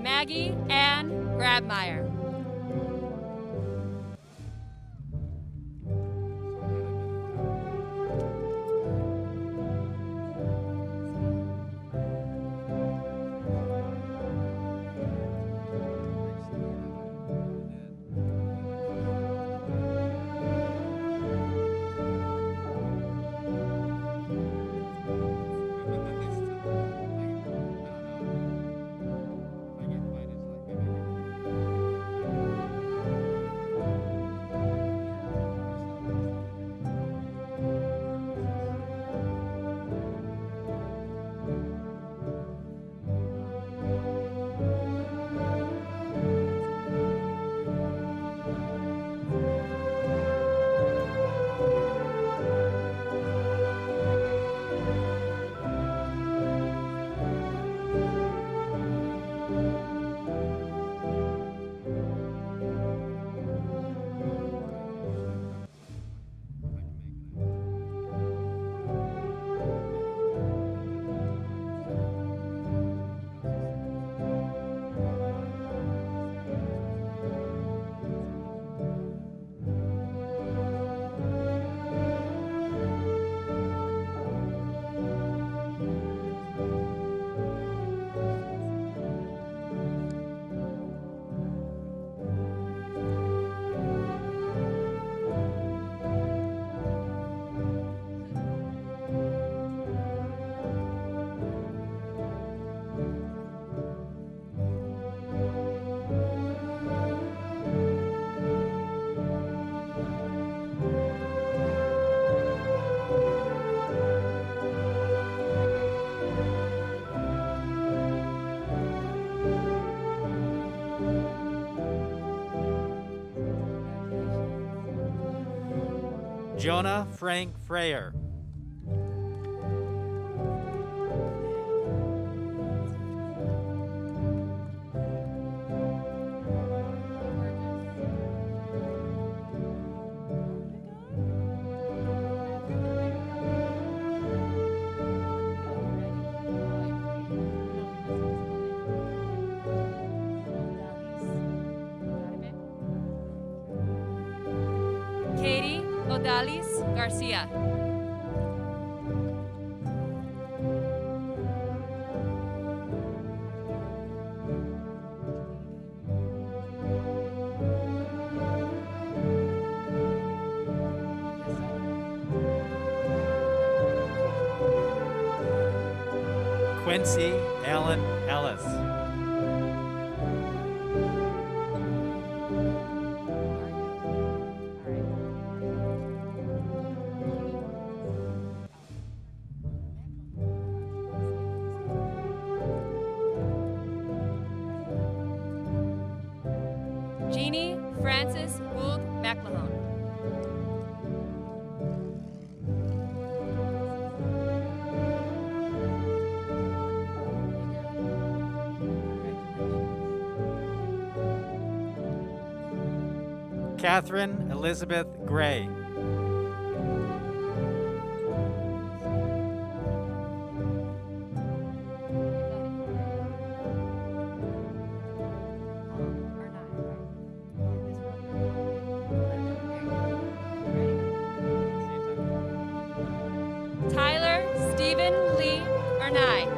Maggie Ann Grabmeyer. Jonah Frank Freyer. Katie Odalis Garcia. Quincy Allen Ellis. Jeannie Frances Gould McLahone. Catherine Elizabeth Gray. Tyler Stephen Lee Ernai.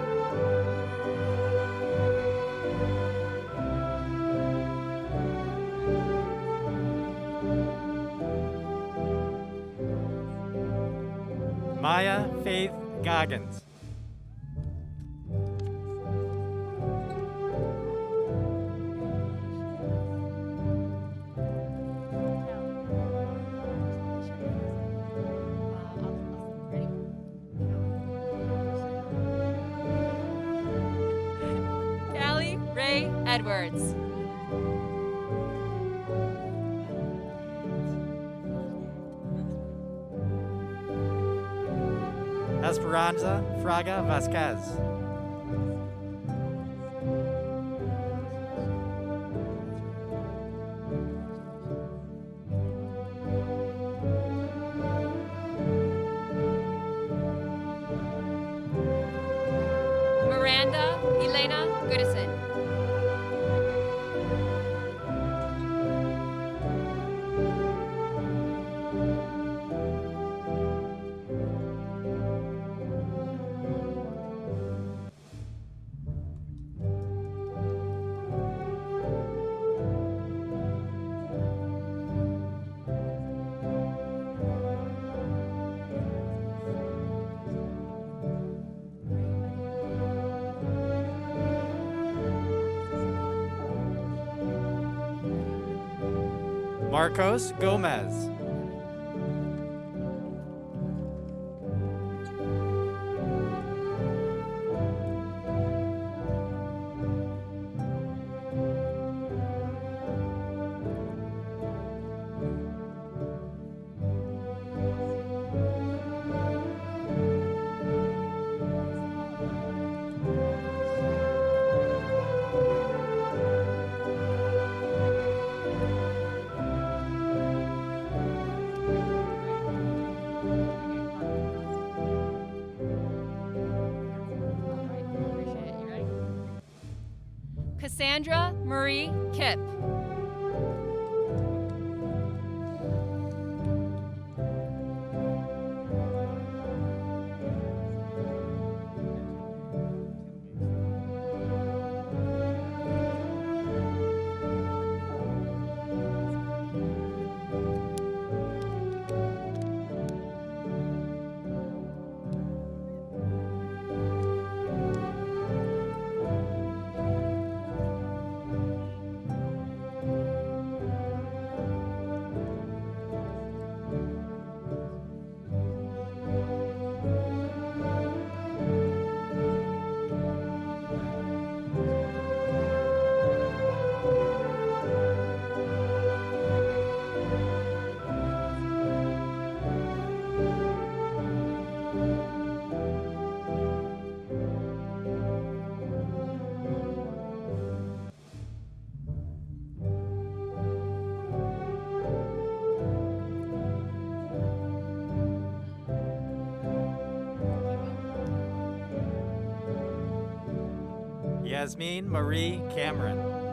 Maya Faith Goggins. Callie Ray Edwards. Esperanza Fraga Vasquez. Miranda Elena Goodison. Marcos Gomez. Cassandra Marie Kipp. Yasmin Marie Cameron.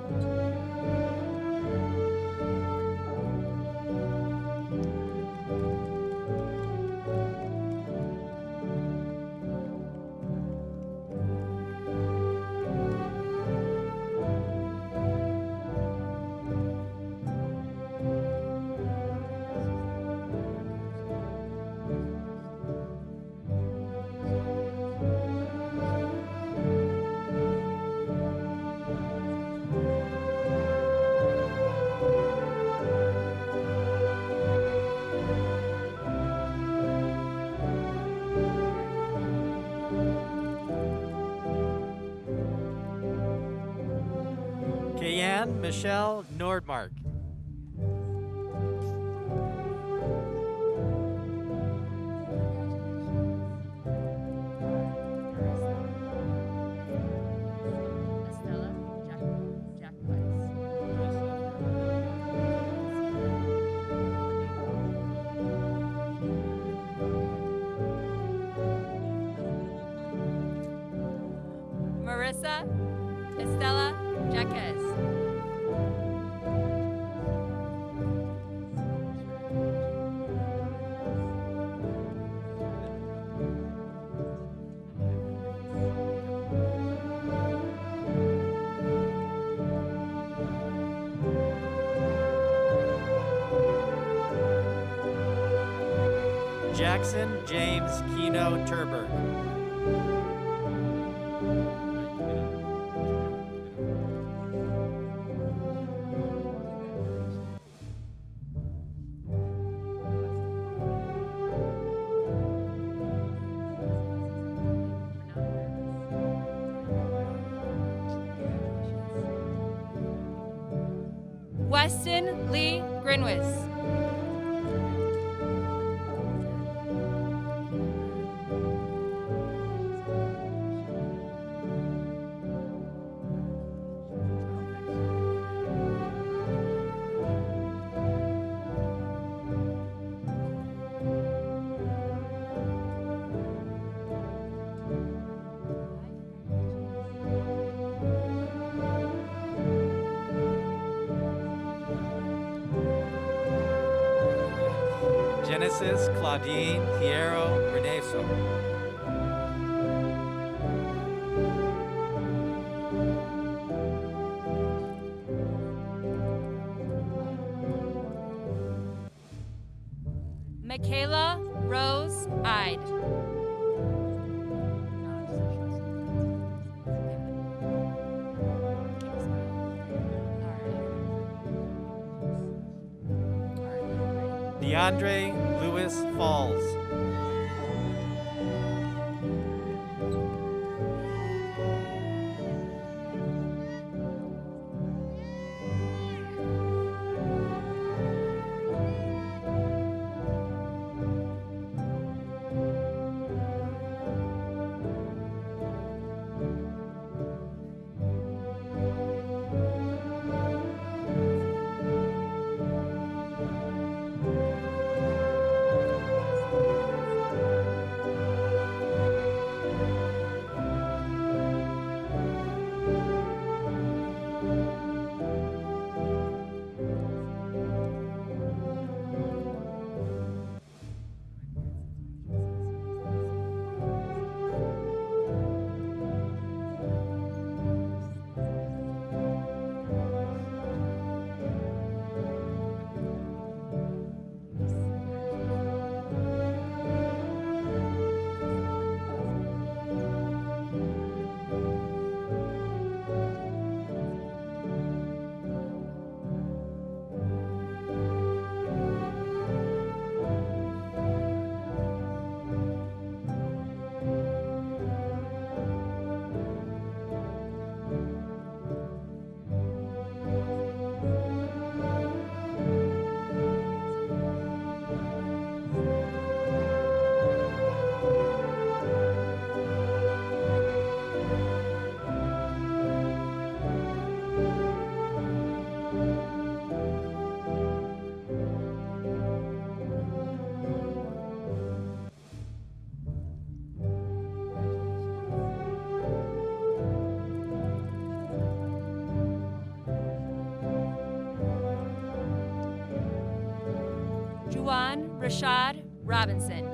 Kayanne Michelle Nordmark. Estella Jack Weiss. Marissa Estella Jaquez. Jackson James Keno Turberg. Weston Lee Grinwis. Genesis Claudine Piero Reneso. Michaela Rose Ide. DeAndre Lewis Falls. Rashad Robinson.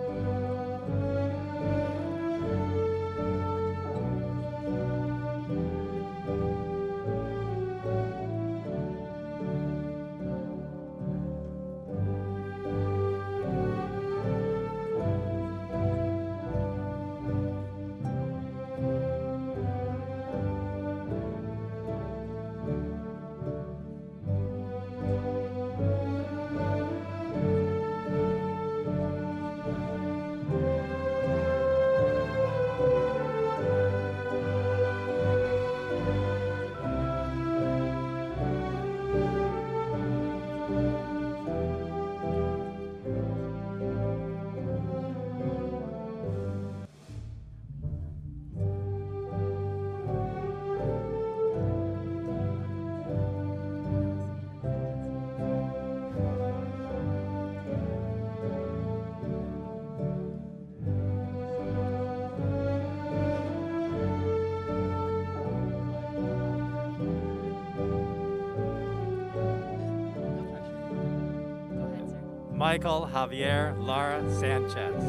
Michael Javier Lara Sanchez.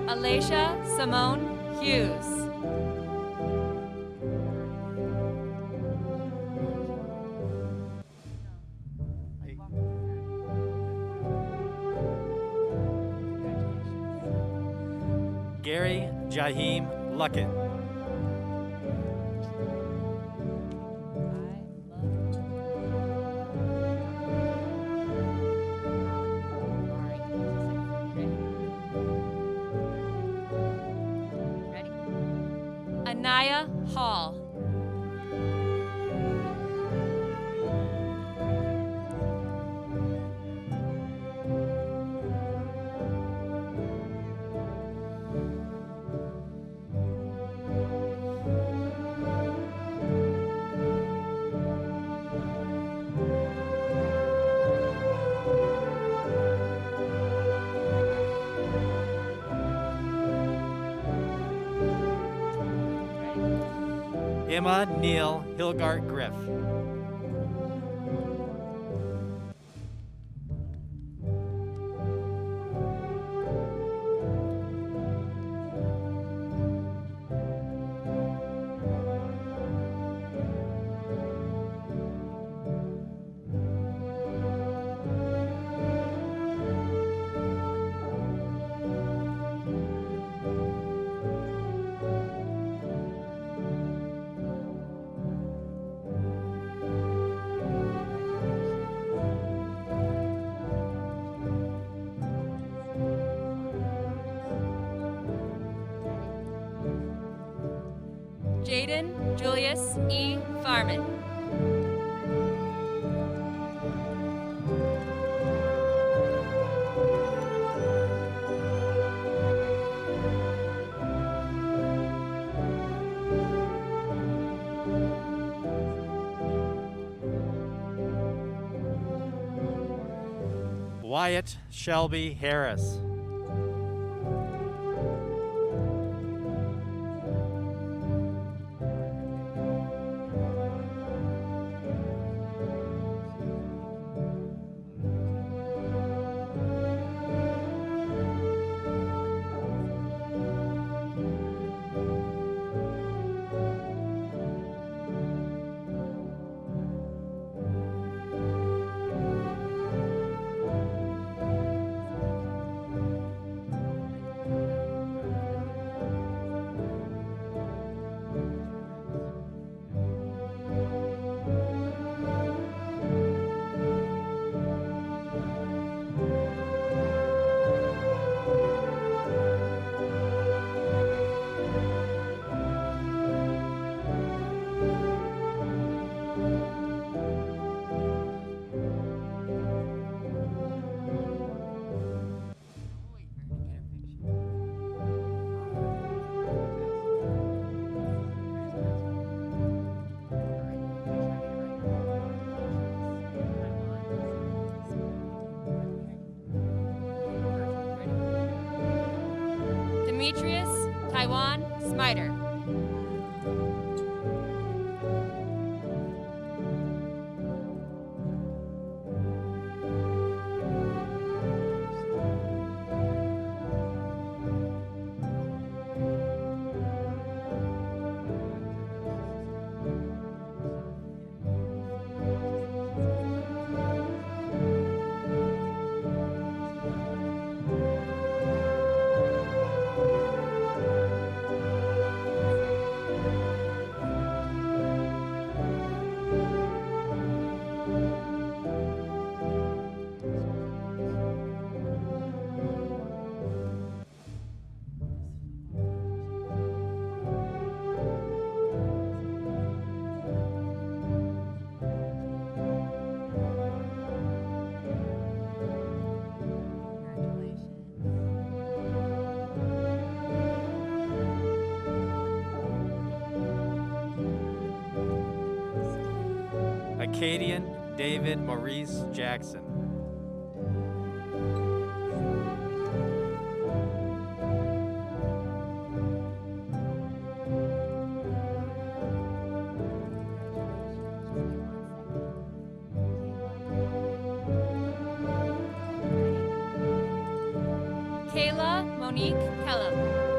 Alacia Simone Hughes. Gary Jaheim Luckett. Anaya Hall. Emma Neal Hilgart Griff. Jaden Julius E. Farman. Wyatt Shelby Harris. Demetrius Taiwan Smiter. Acadian David Maurice Jackson. Kayla Monique Kellum.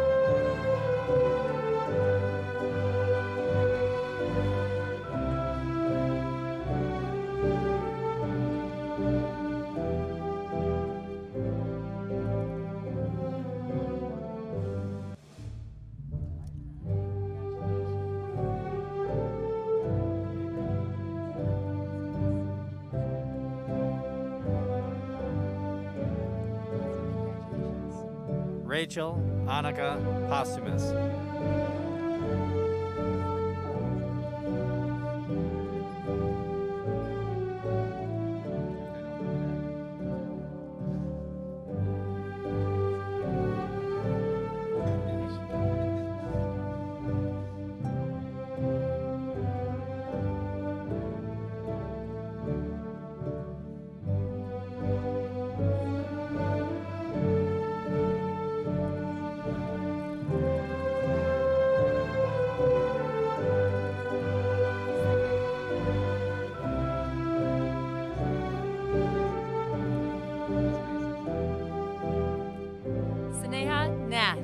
Rachel Annika Posthumus. Sneha Nath.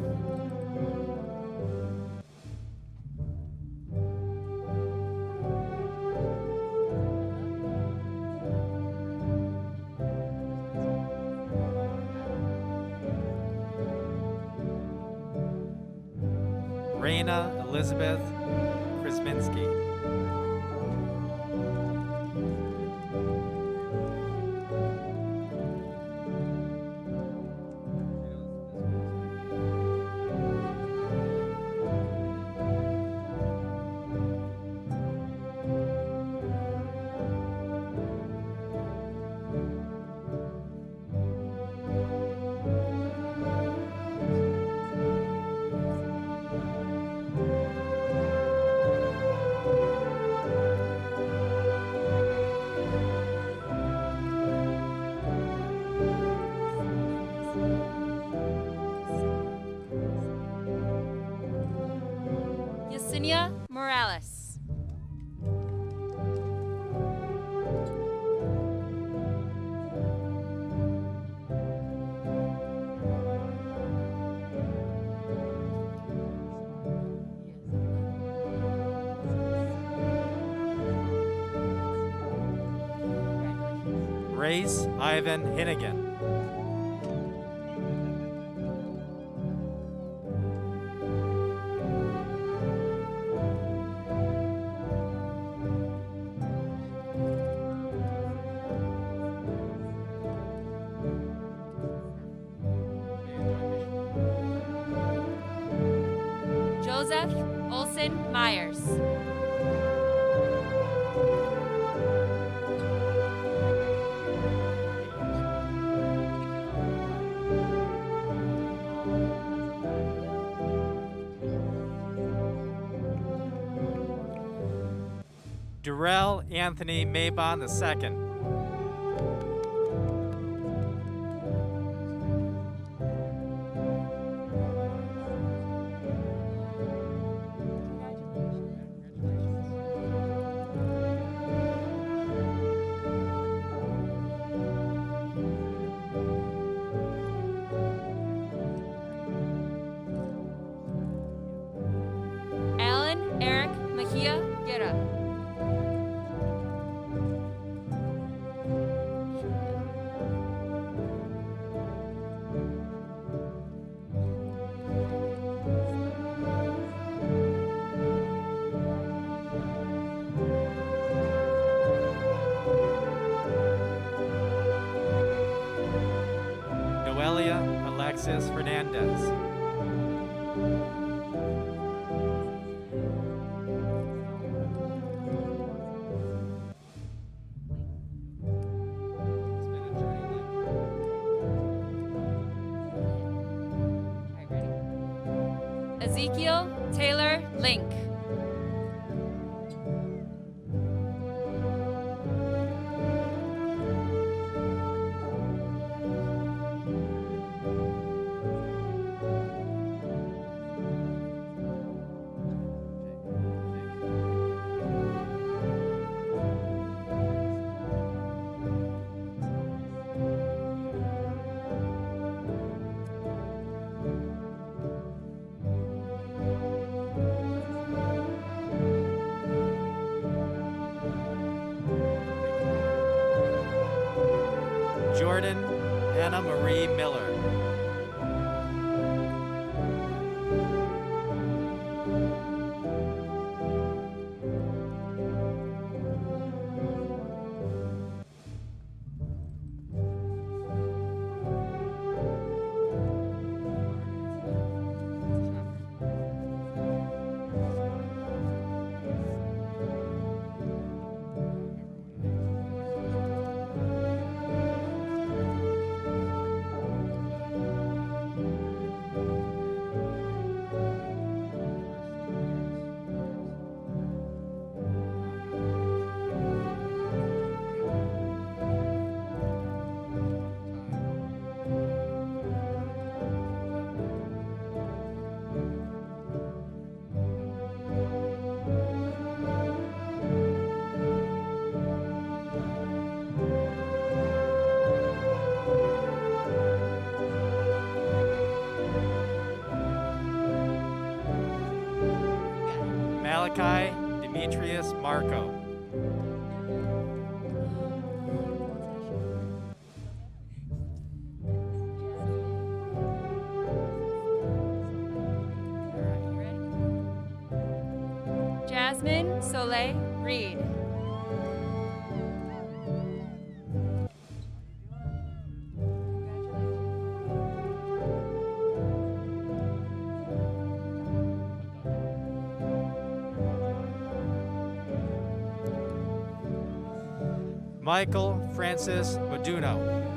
Raina Elizabeth Krasminski. Yesenia Morales. Grace Ivan Hinnigan. Joseph Olson Myers. Durrell Anthony Maybon II. Alexis Fernandez. Ezekiel Taylor Link. Jordan Anna Marie Miller. Malachi Demetrius Marco. Jasmine Soleil Reed. Michael Francis Moduno.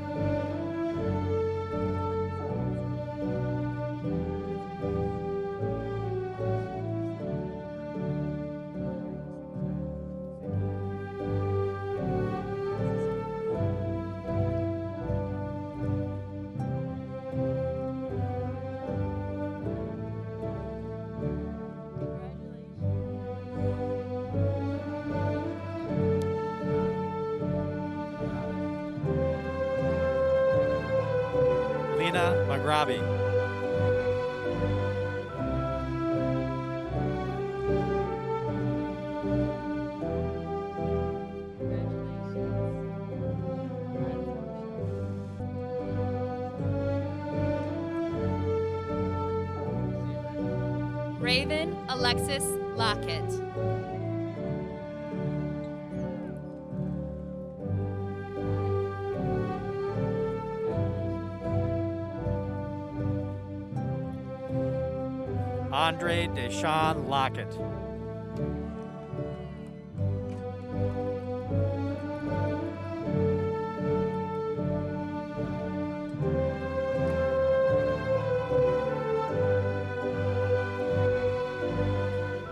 Lena Magrabi. Raven Alexis Lockett. Andre Deshawn Lockett.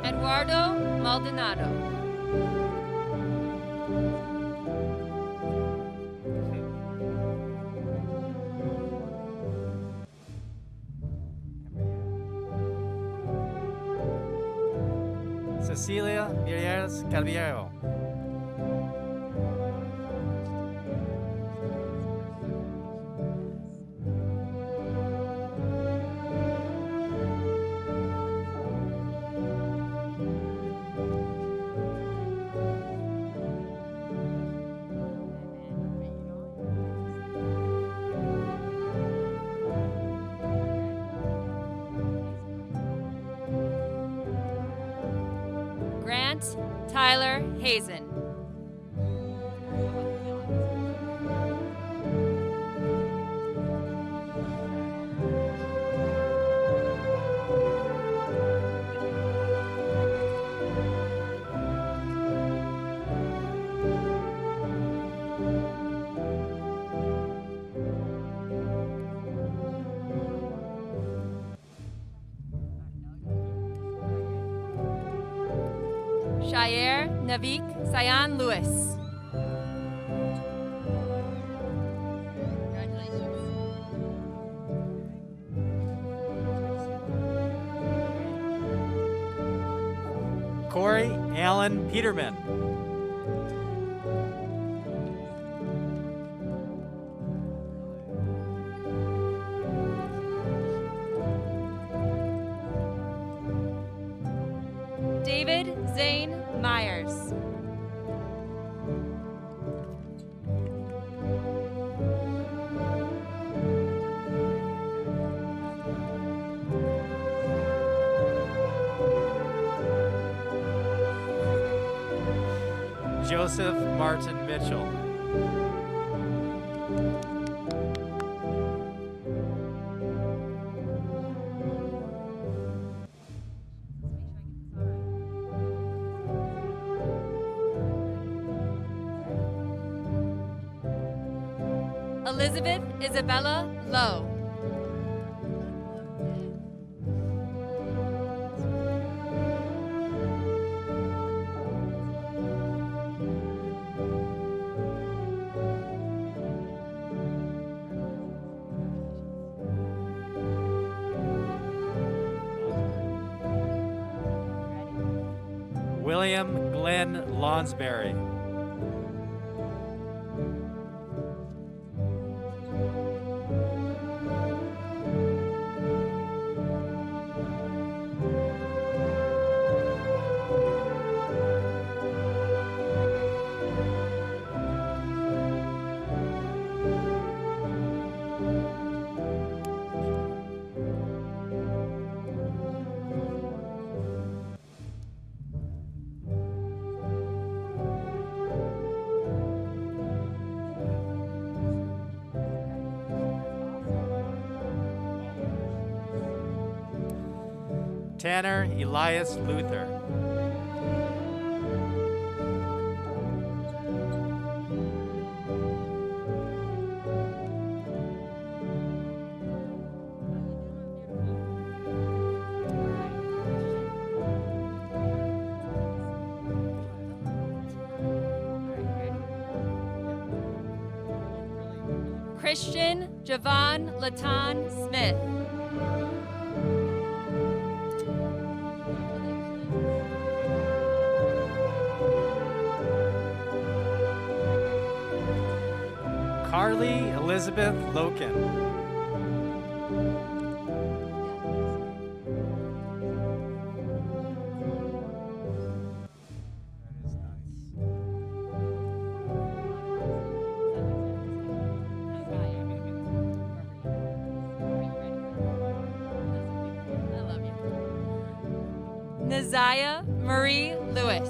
Eduardo Maldonado. Cecilia Mieres Calviero. Grant Tyler Hazen. Sayer Navik Sayan Lewis. Corey Allen Peterman. David Zane Myers. Joseph Martin Mitchell. Elizabeth Isabella Lowe. William Glenn Lonsberry. Tanner Elias Luther. Christian Javon Latan Smith. Carly Elizabeth Loken. Naziah Marie Lewis.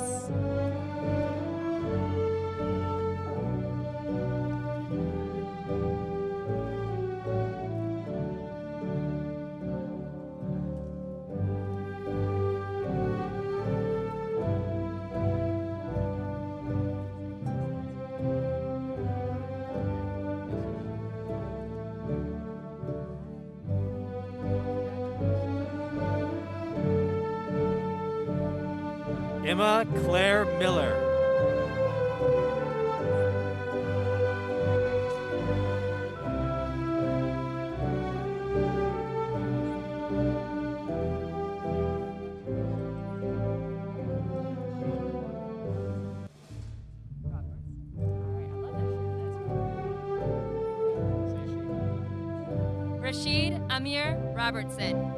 Emma Claire Miller. Rashid Amir Robertson.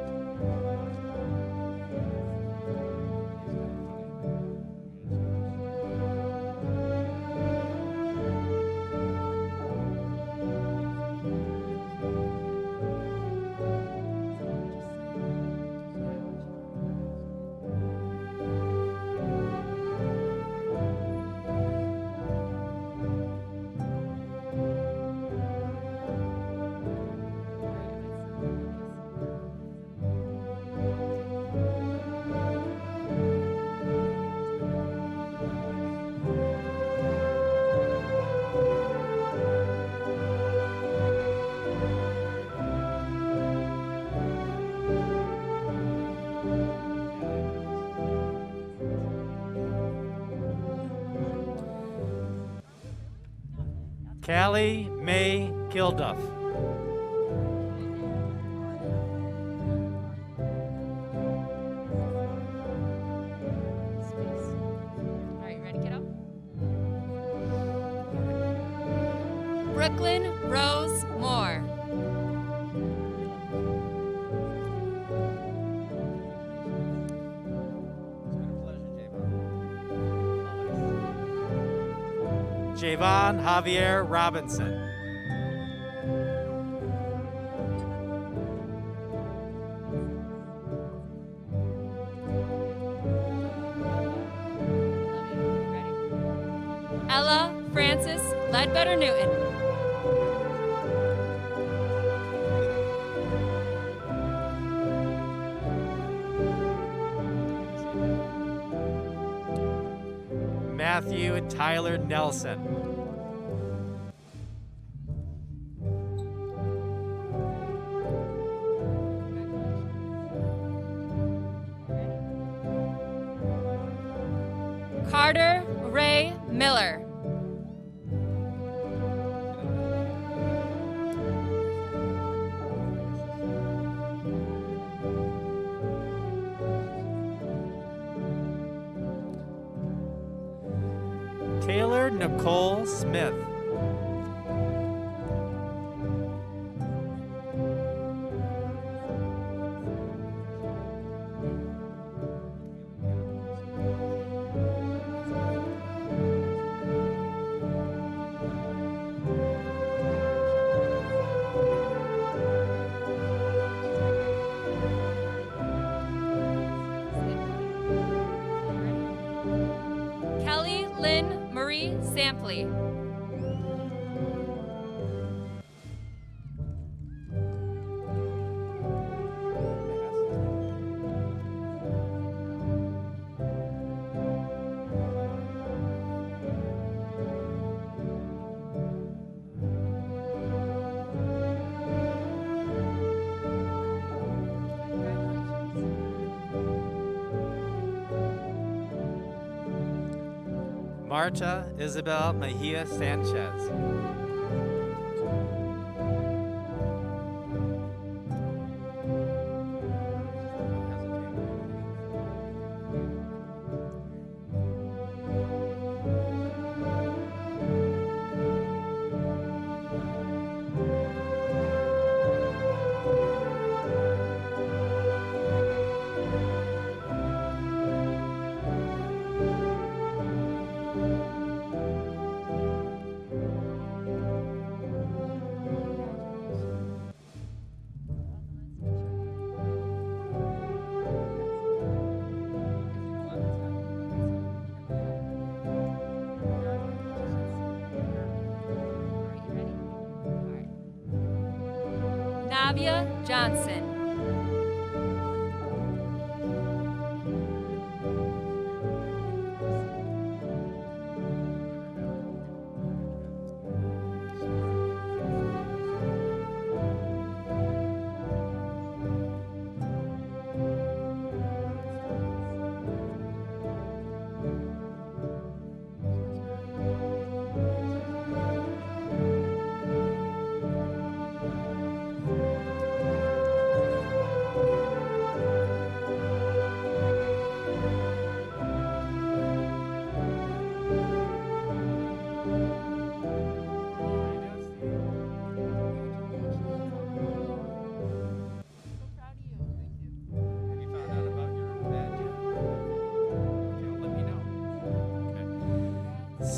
Callie May Kilduff. All right, ready, kiddo? Brooklyn Rose Moore. Javon Javier Robinson. Ella Frances Ledbetter Newton. Matthew Tyler Nelson. Carter Ray Miller. Taylor Nicole Smith. Kelly Lynn Marie Sampley. Marta Isabel Mejia Sanchez. Navia Johnson.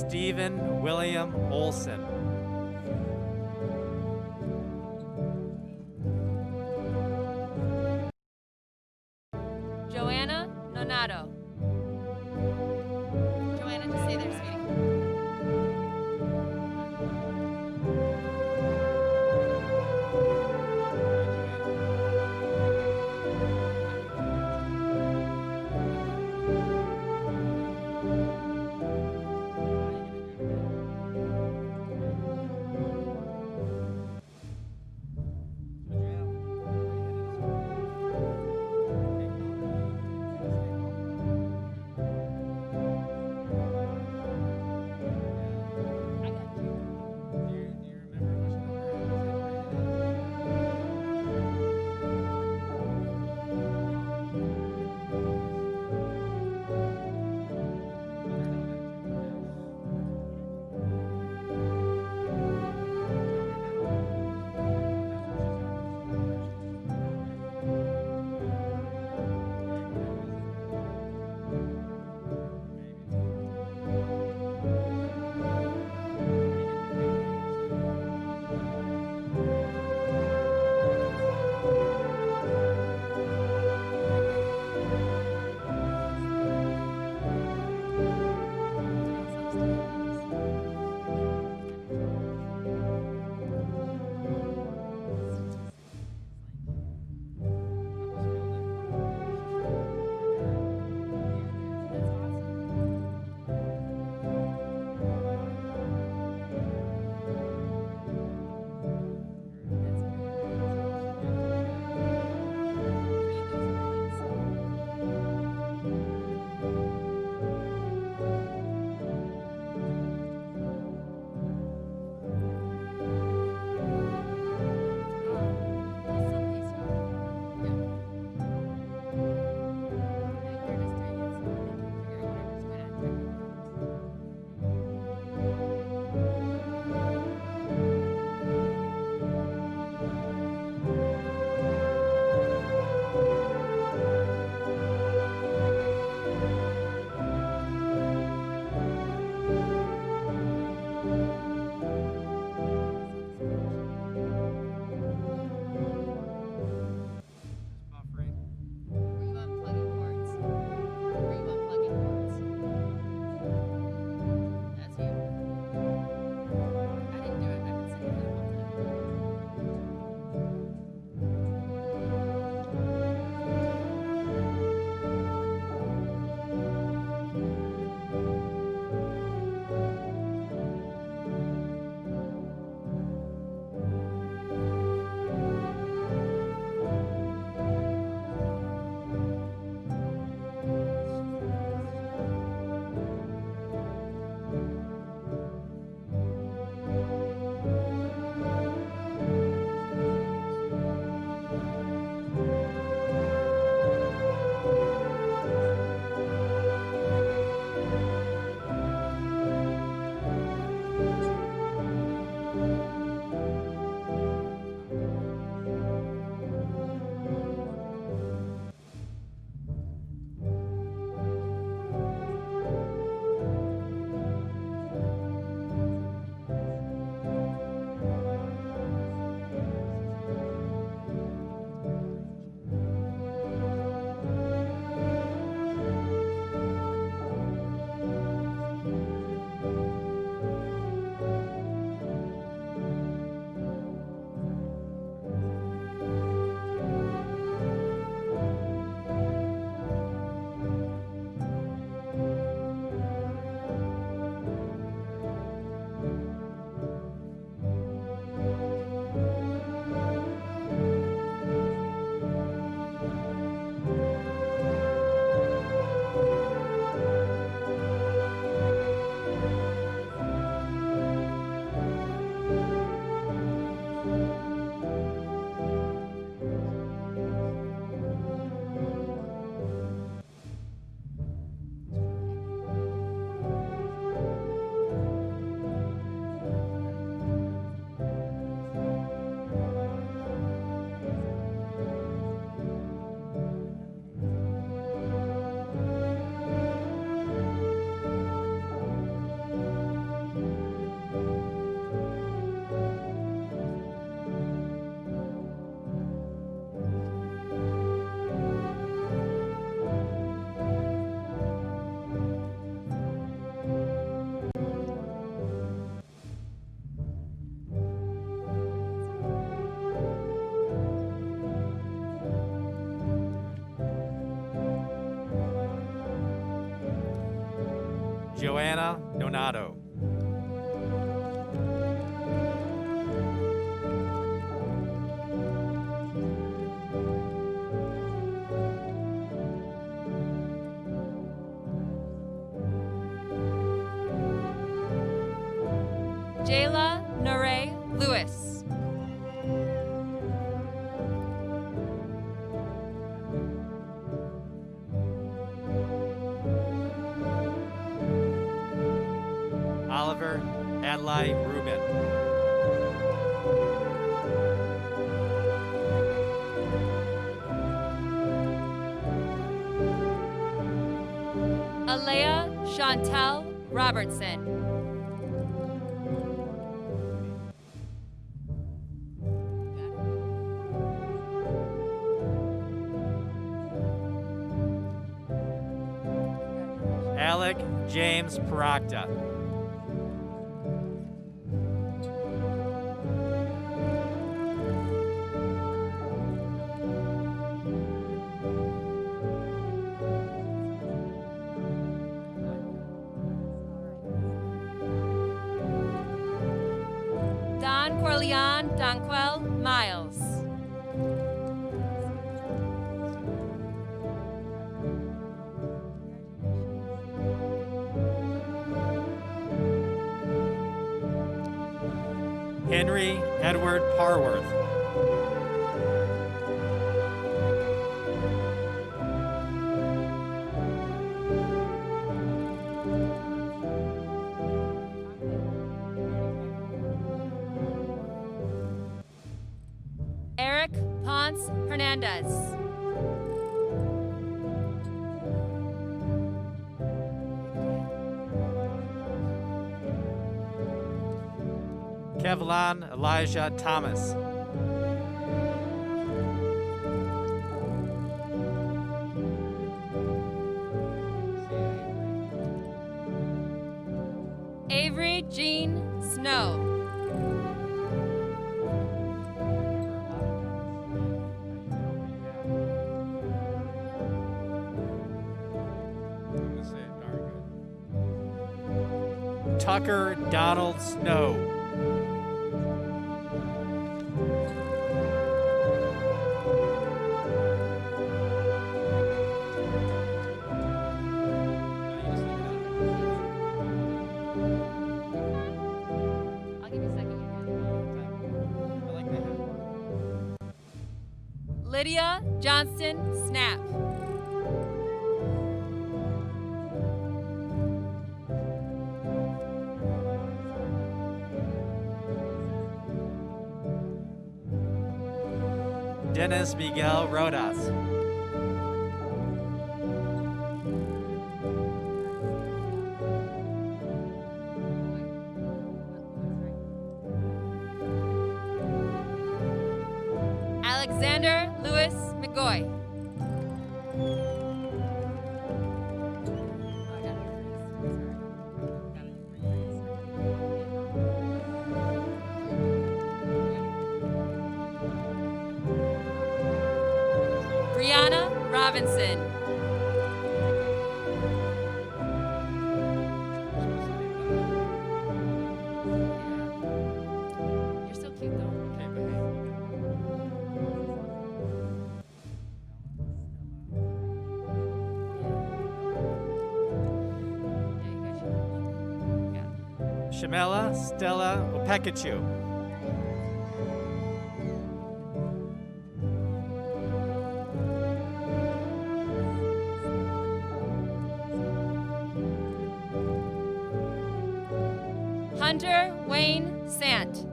Stephen William Olson. Joanna Nonato. Joanna, just stay there, sweetie. Joanna Nonato. Jayla Norrick Lewis. Oliver Adlai Rubin. Alea Chantel Robertson. Alec James Paracta. Don Corleone Donquel Miles. Henry Edward Parworth. Eric Ponce Hernandez. Kevlon Elijah Thomas. Avery Jean Snow. Tucker Donald Snow. I'll give you a second. Lydia Johnston Snap. Dennis Miguel Rodas. Alexander Lewis McGoy. Brianna Robinson. You're so cute though. Shamela Stella Opekachu. Hunter Wayne Sant.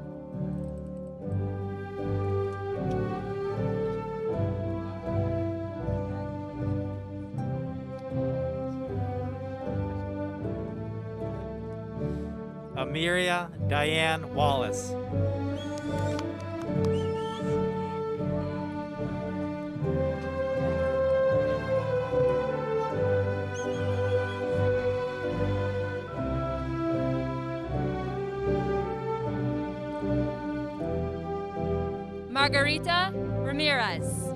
Amiria Diane Wallace. Margarita Ramirez.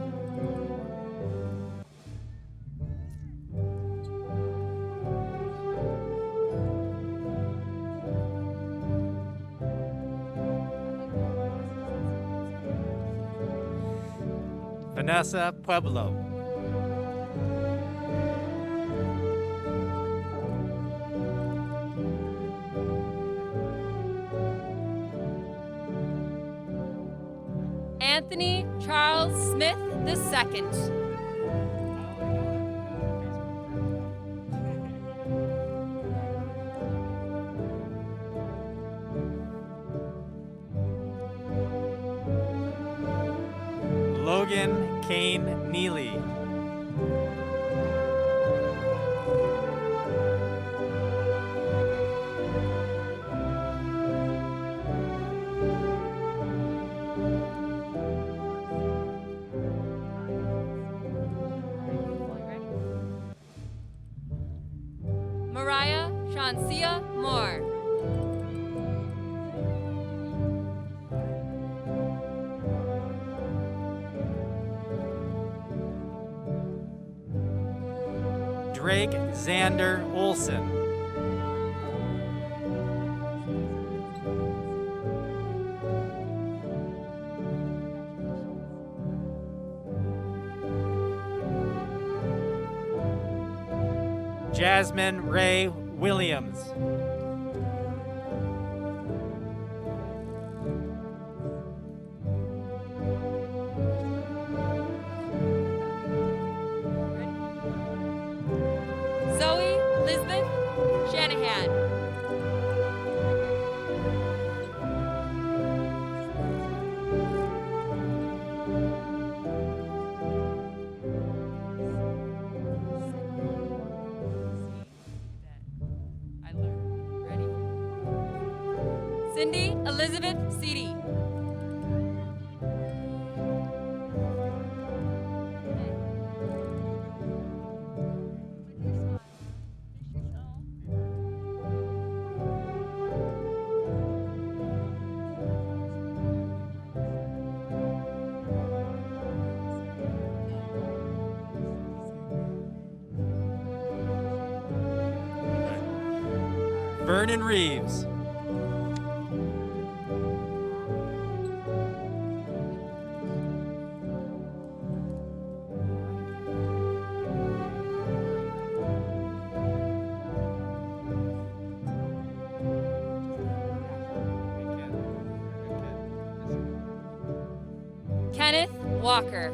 Vanessa Pueblo. Anthony Charles Smith II. Logan Kane Neely. Mariah Shansia Moore. Drake Xander Olson. Jasmine Ray Williams. Zoe Lisbeth Shanahan. I learned. Ready? Cindy Elizabeth Seedy. Vernon Reeves. Kenneth Walker.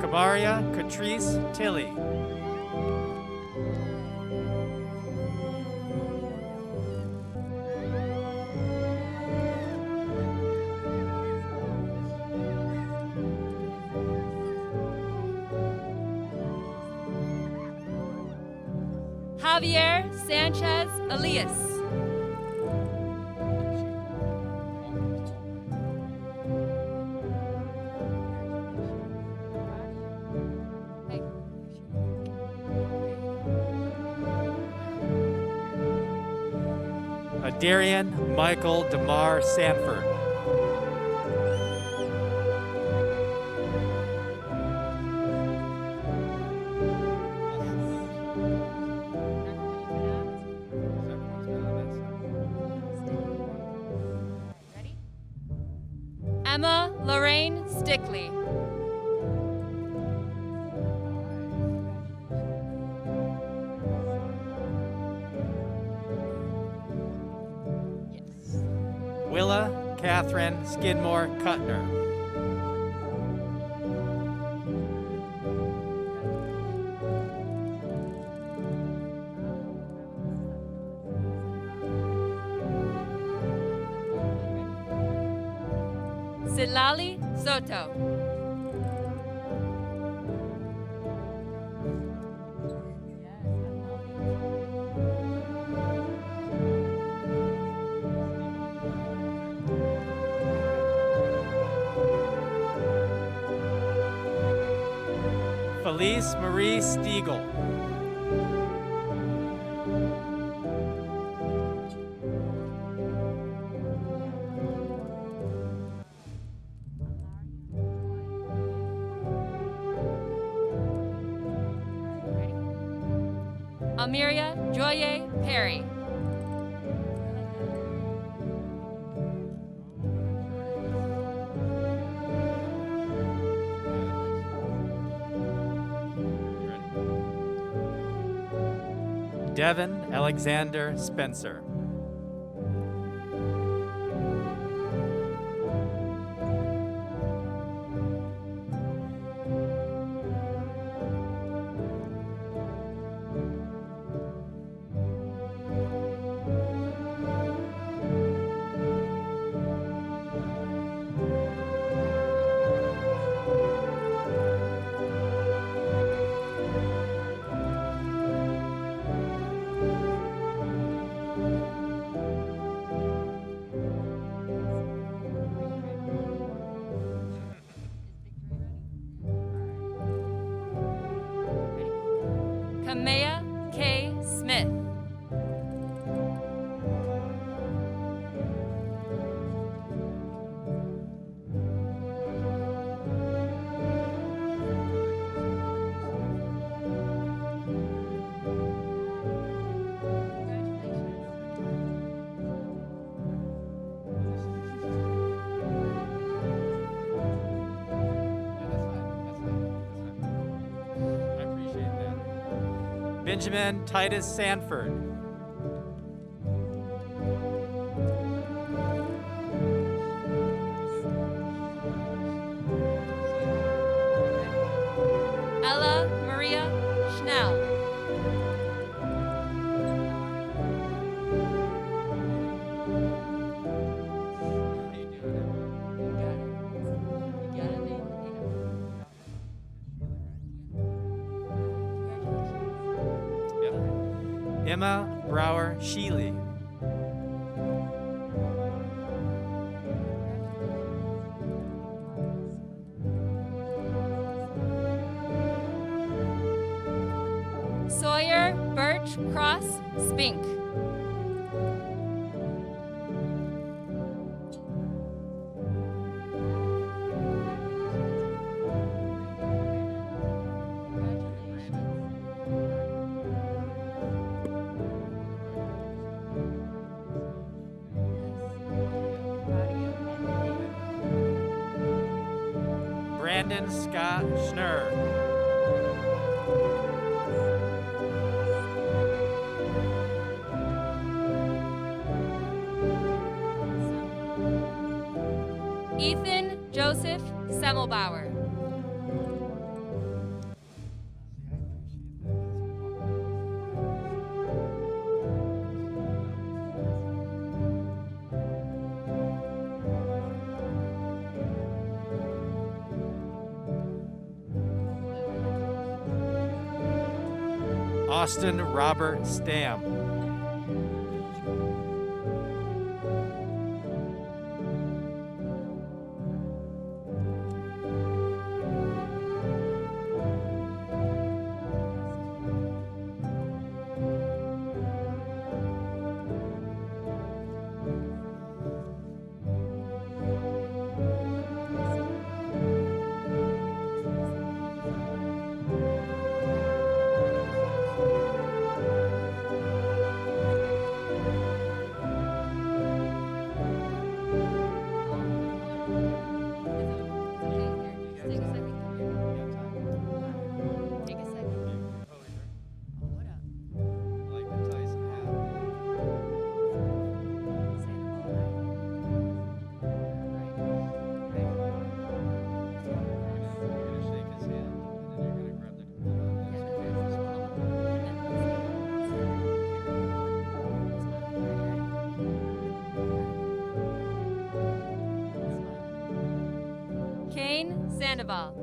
Kamaria Catrice Tilley. Javier Sanchez Elias. Hey. Darian Michael DeMar Sanford. Ready? Emma Lorraine Stickley. Yes. Willa Catherine Skidmore Cutner. Silali Soto. Felice Marie Stiegel. Almeria Joye Perry. Devin Alexander Spencer. Kamea K. Smith. Benjamin Titus Sanford. Ella Maria Schnell. Emma Brower Sheely. Sawyer Birch Cross Spink. Brandon Scott Schnurr. Ethan Joseph Semmelbauer. Austin Robert Stam. Kane Sandoval.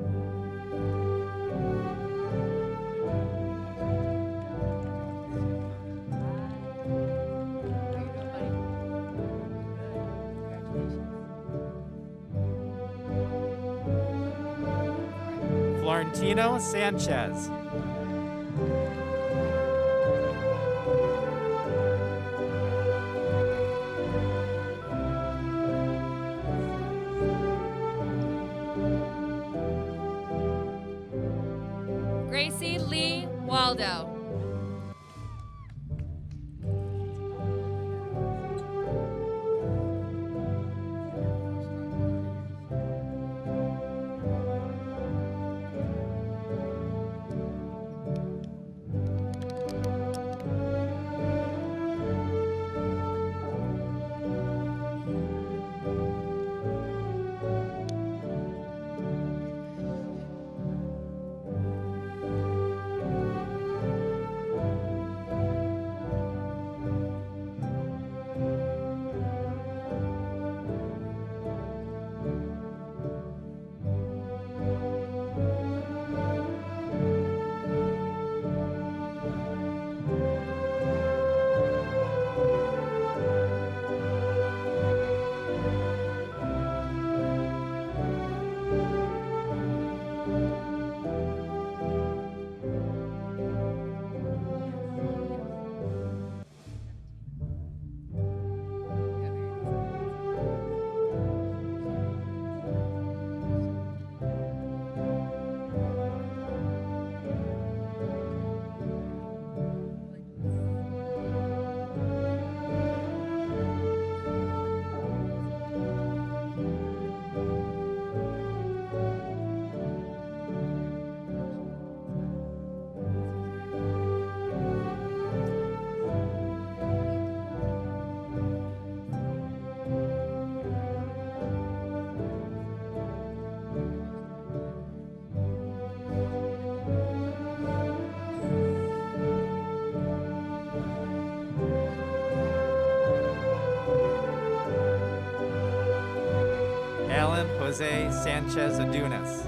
Florentino Sanchez. Gracie Lee Waldo. Jose Sanchez Adunas.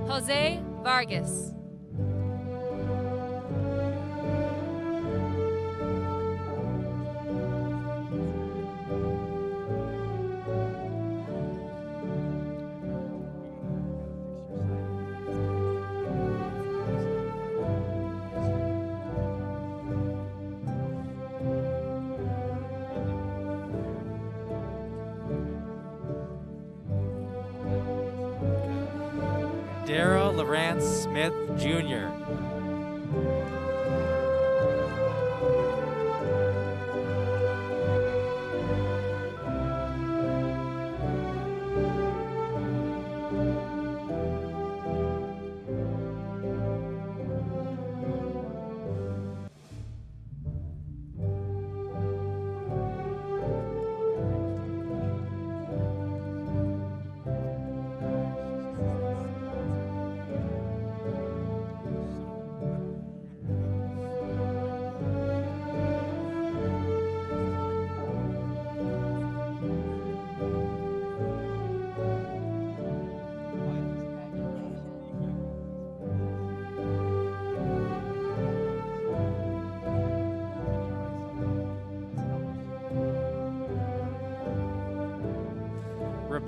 Jose Vargas. Daryl Lawrence Smith Jr.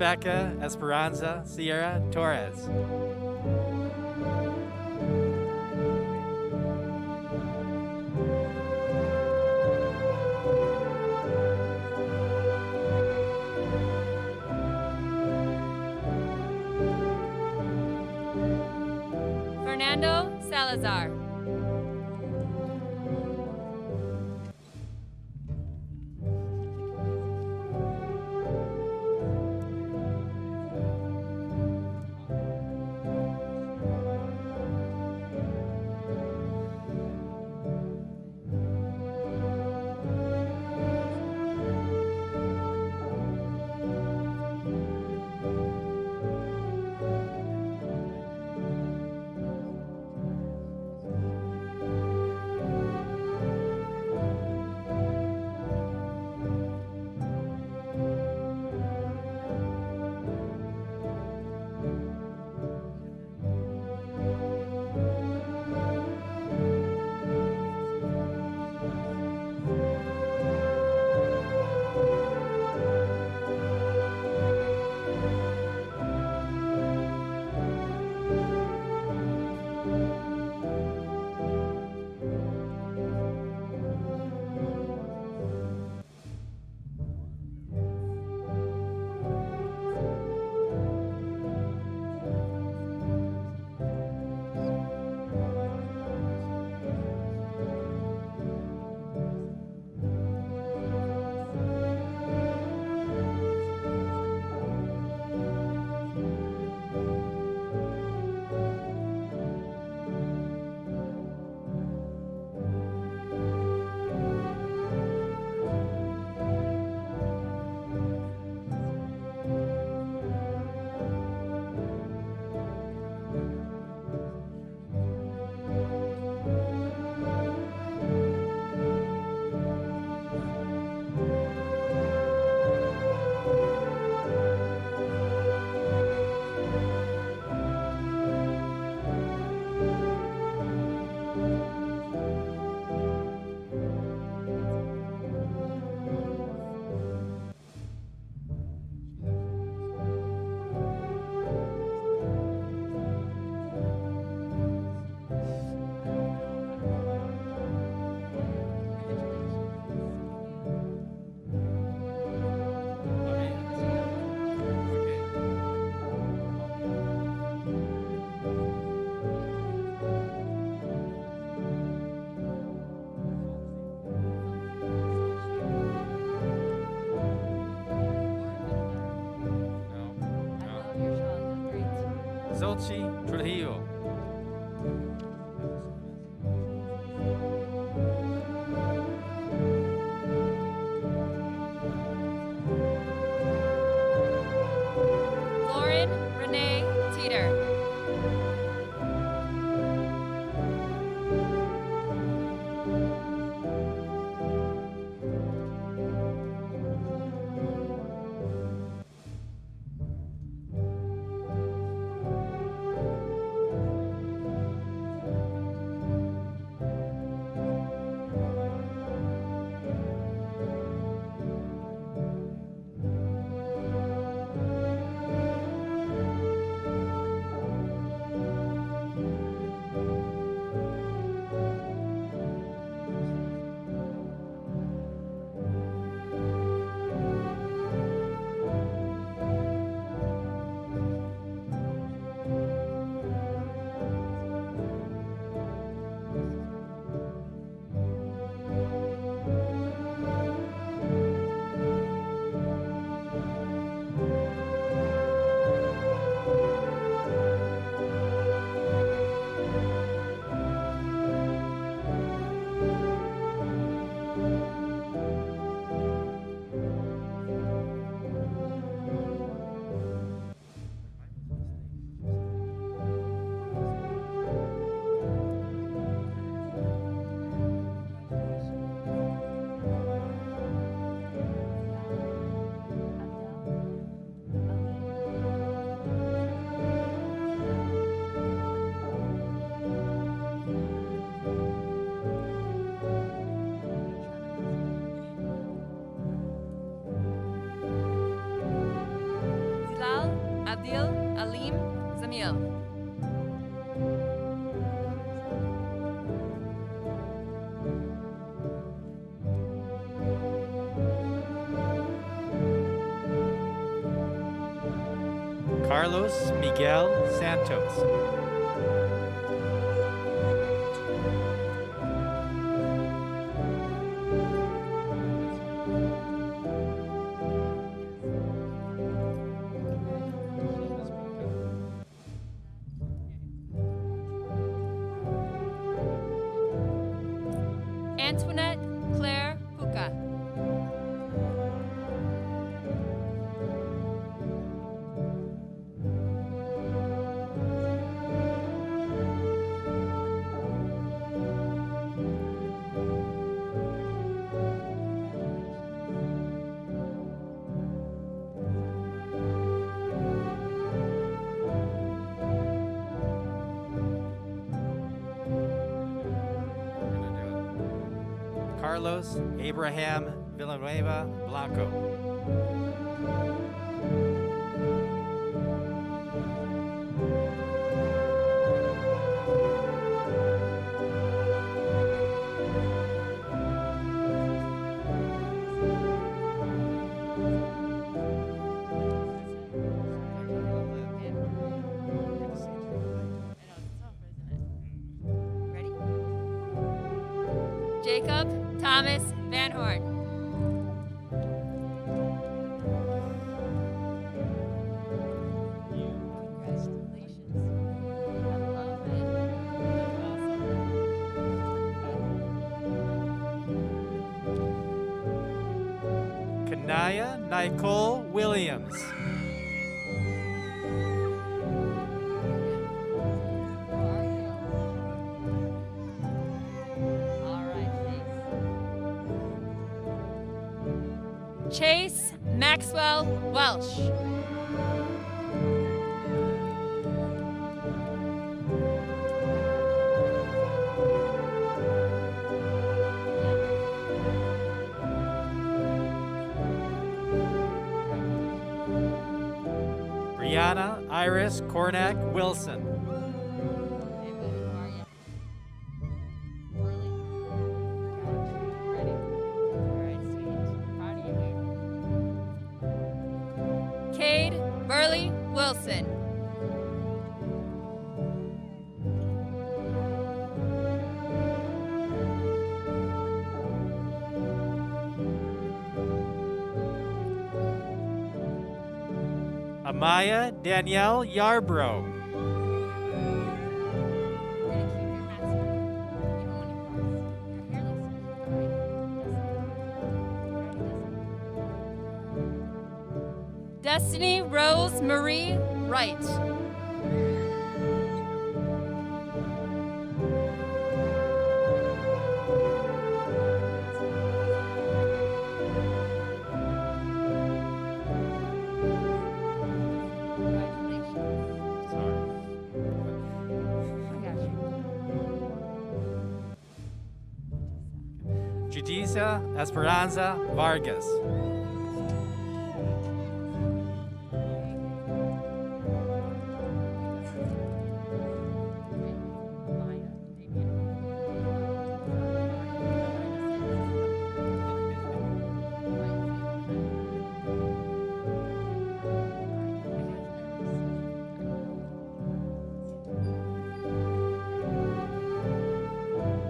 Rebecca Esperanza Sierra Torres. Fernando Salazar. Zolchi Trujillo. Abdil Alim Zamil. Carlos Miguel Santos. Antoinette Claire Puka. Carlos Abraham Villanueva Blanco. Ready? Jacob Thomas Van Horn. Kanaya Nicole Williams. Chase Maxwell Welsh. Brianna Iris Cornack Wilson. Cade Burley Wilson. Amaya Danielle Yarbrough. Destiny Rose Marie Wright. Judisa Esperanza Vargas.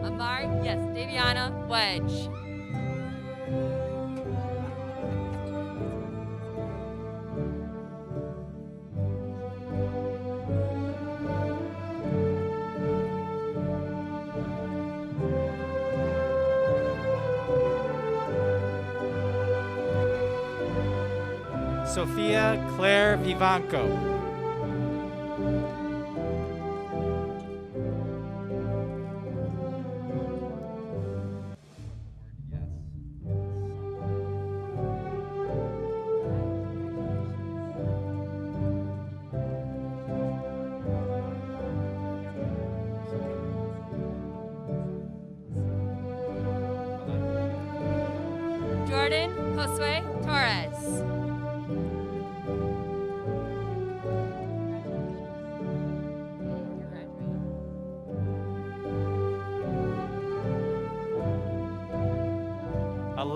Amar, yes, Daviana Wedge. Sophia Claire Vivanco. Jordan Josue Torres.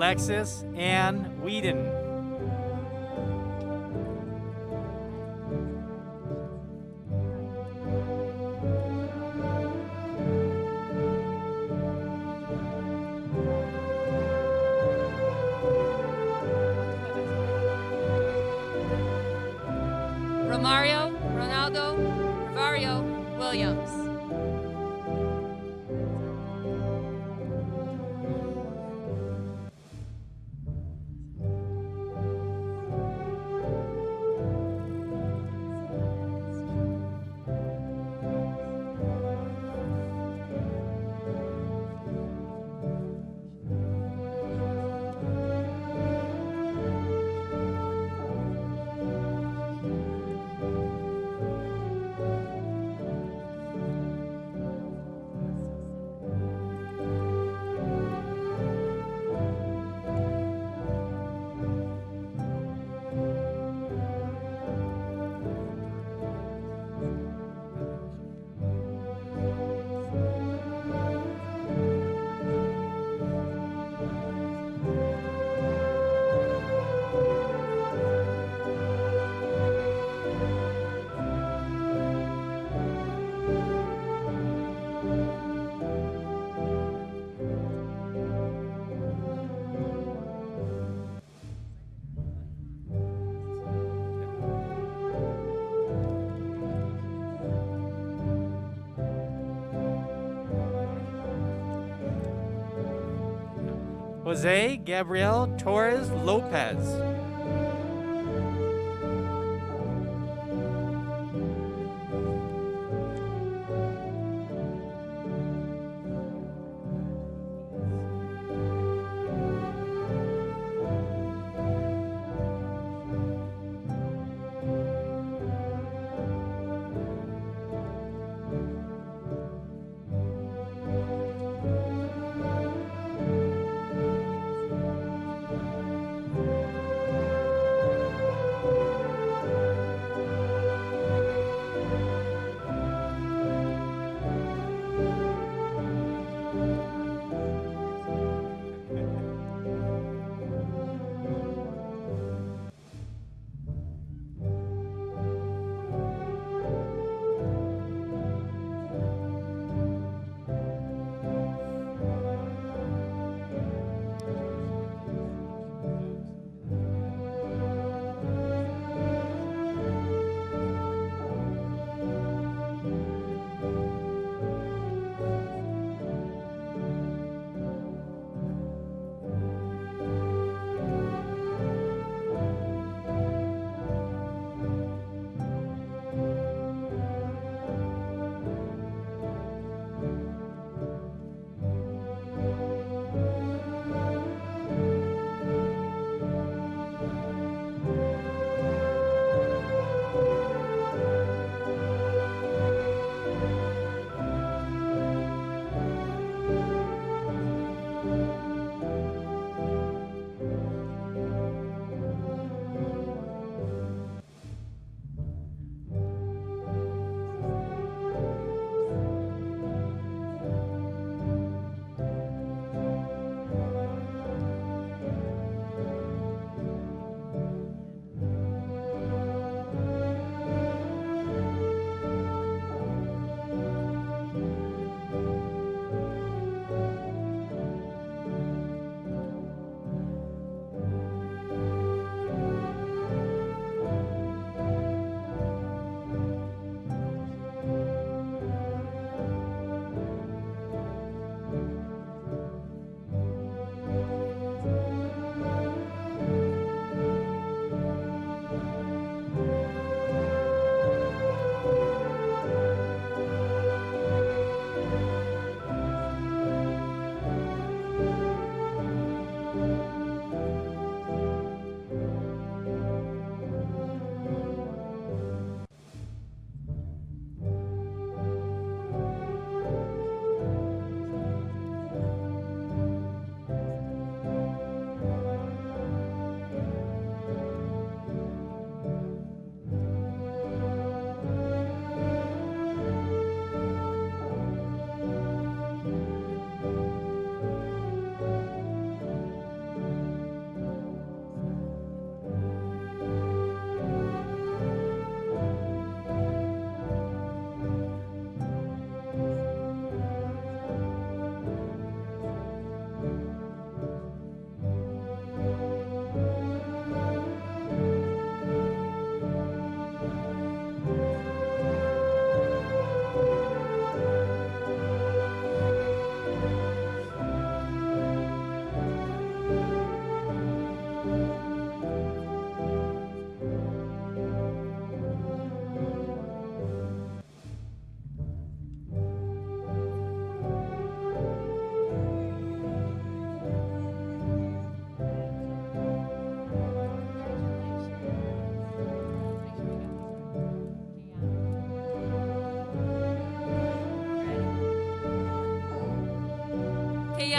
Alexis Ann Whedon. Romario Ronaldo Vario Williams. Jose Gabriel Torres Lopez.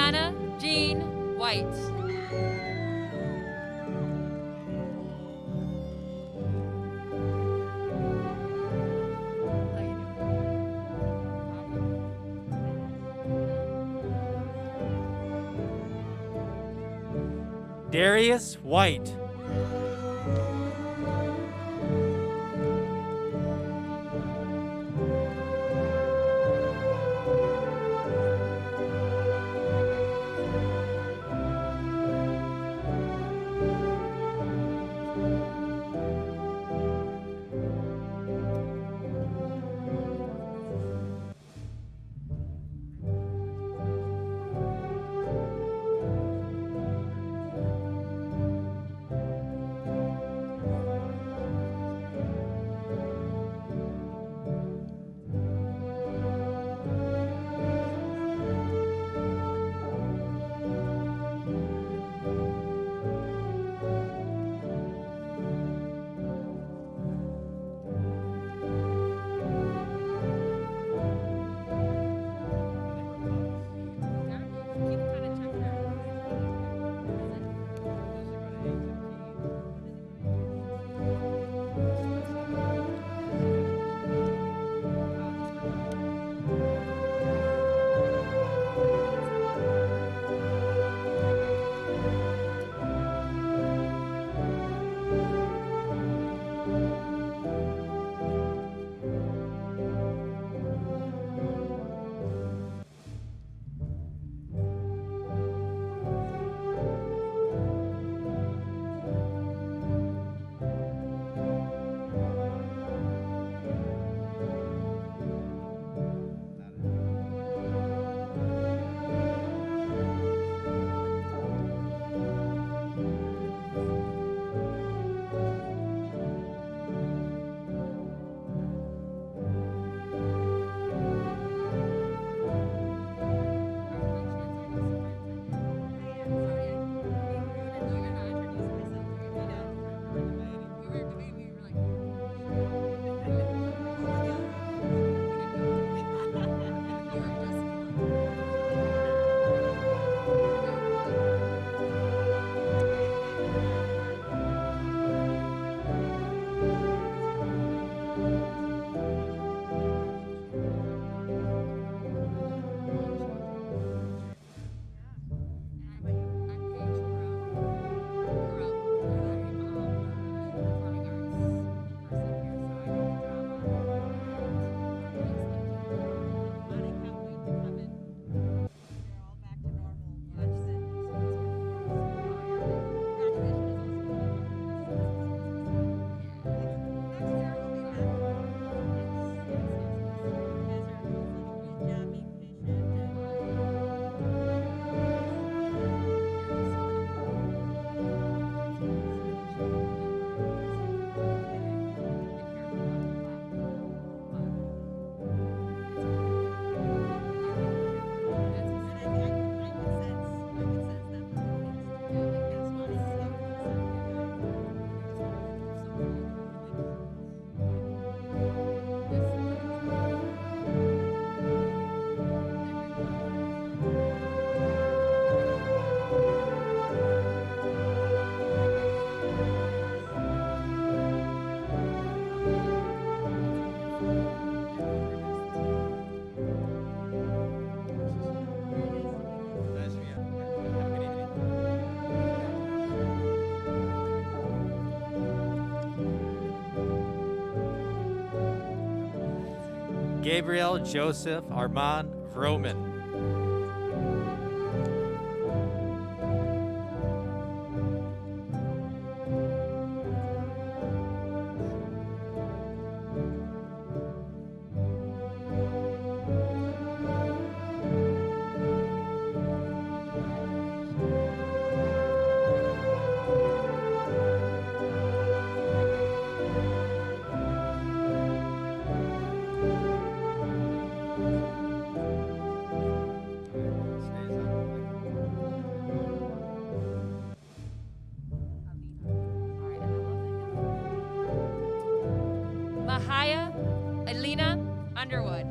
Brianna Jean White. Darius White. Gabriel Joseph Armand Vroman. Mahaya Alina Underwood.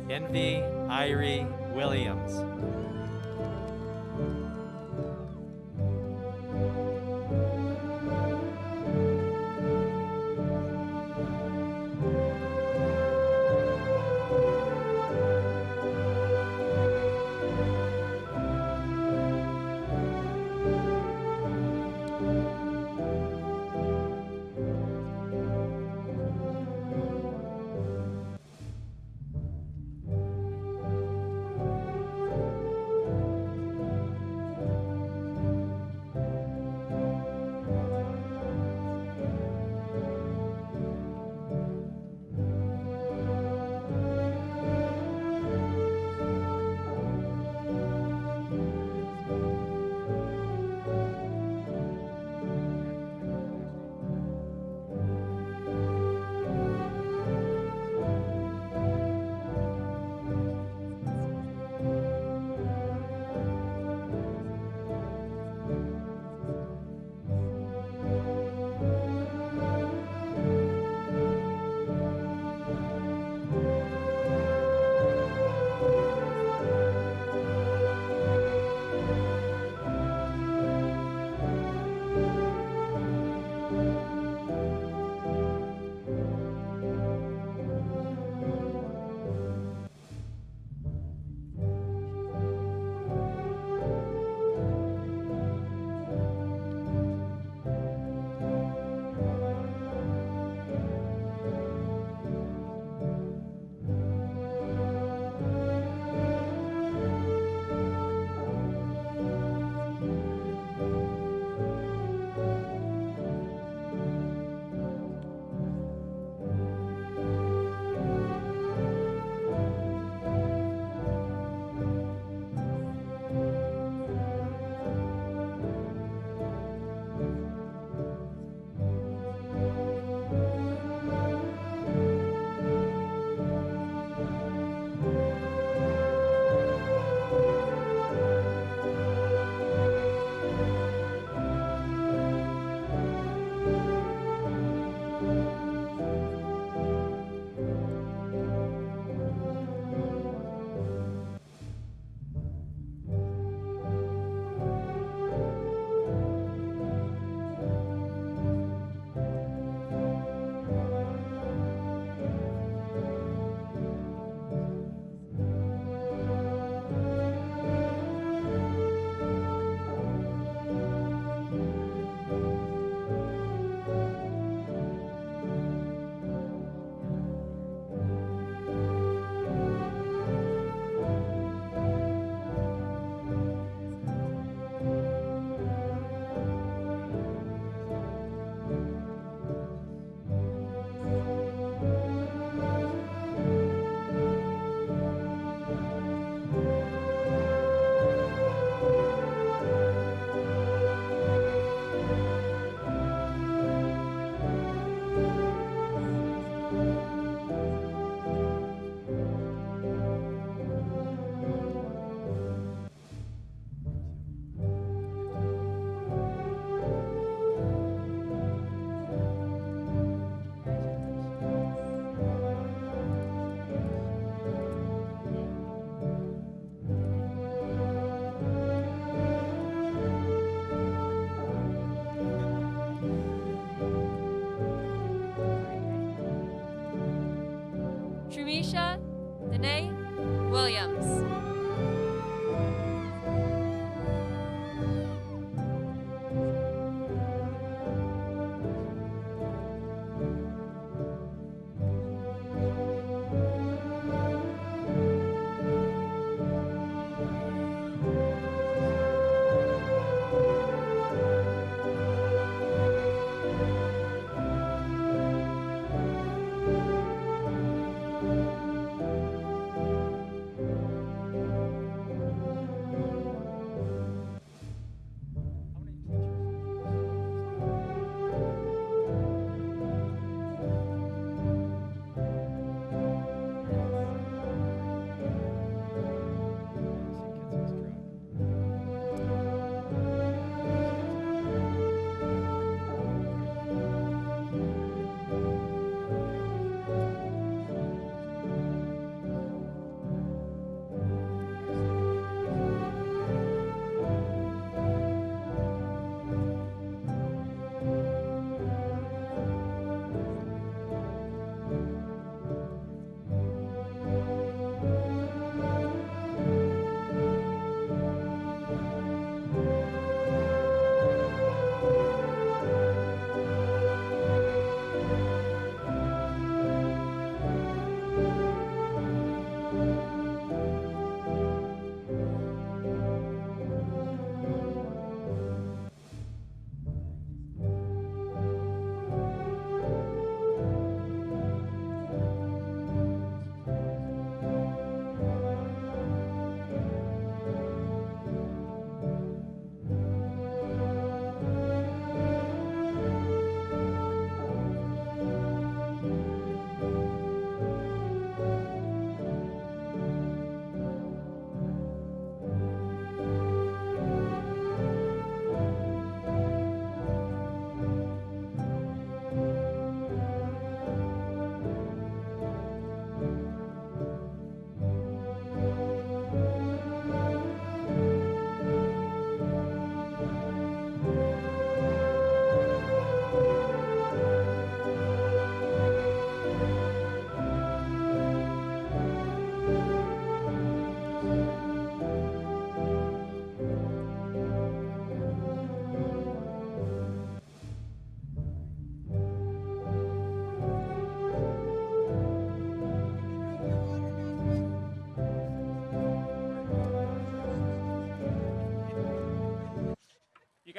Envy Irie Williams. Trumisha Danae Williams.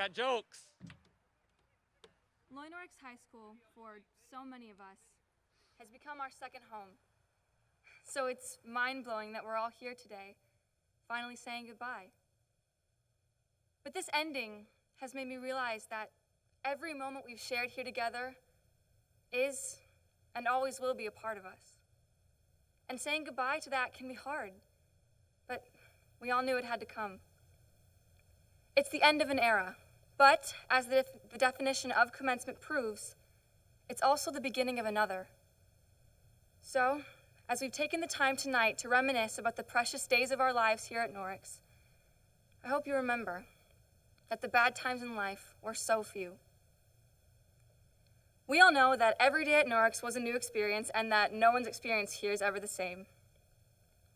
got jokes. Lloyd Norrix High School, for so many of us, has become our second home. So it's mind-blowing that we're all here today, finally saying goodbye. But this ending has made me realize that every moment we've shared here together is and always will be a part of us. And saying goodbye to that can be hard, but we all knew it had to come. It's the end of an era, but as the definition of commencement proves, it's also the beginning of another. So, as we've taken the time tonight to reminisce about the precious days of our lives here at Norrix, I hope you remember that the bad times in life were so few. We all know that every day at Norrix was a new experience and that no one's experience here is ever the same.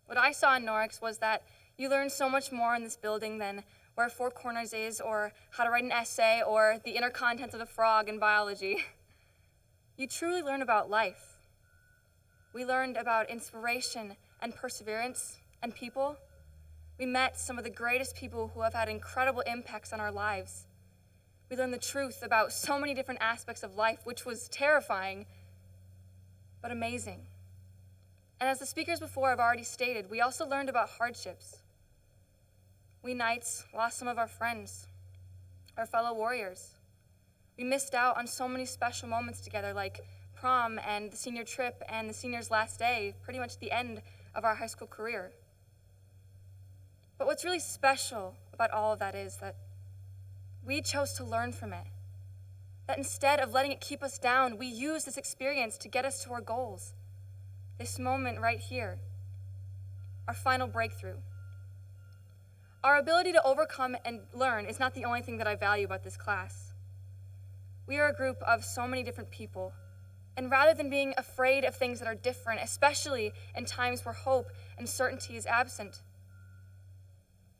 What I saw in Norrix was that you learn so much more in this building than where four corners is, or how to write an essay, or the inner contents of a frog in biology. You truly learn about life. We learned about inspiration and perseverance and people. We met some of the greatest people who have had incredible impacts on our lives. We learned the truth about so many different aspects of life, which was terrifying, but amazing. And as the speakers before have already stated, we also learned about hardships. We Knights lost some of our friends, our fellow warriors. We missed out on so many special moments together, like prom and the senior trip and the senior's last day, pretty much the end of our high school career. But what's really special about all of that is that we chose to learn from it. That instead of letting it keep us down, we used this experience to get us to our goals. This moment right here, our final breakthrough. Our ability to overcome and learn is not the only thing that I value about this class. We are a group of so many different people, and rather than being afraid of things that are different, especially in times where hope and certainty is absent,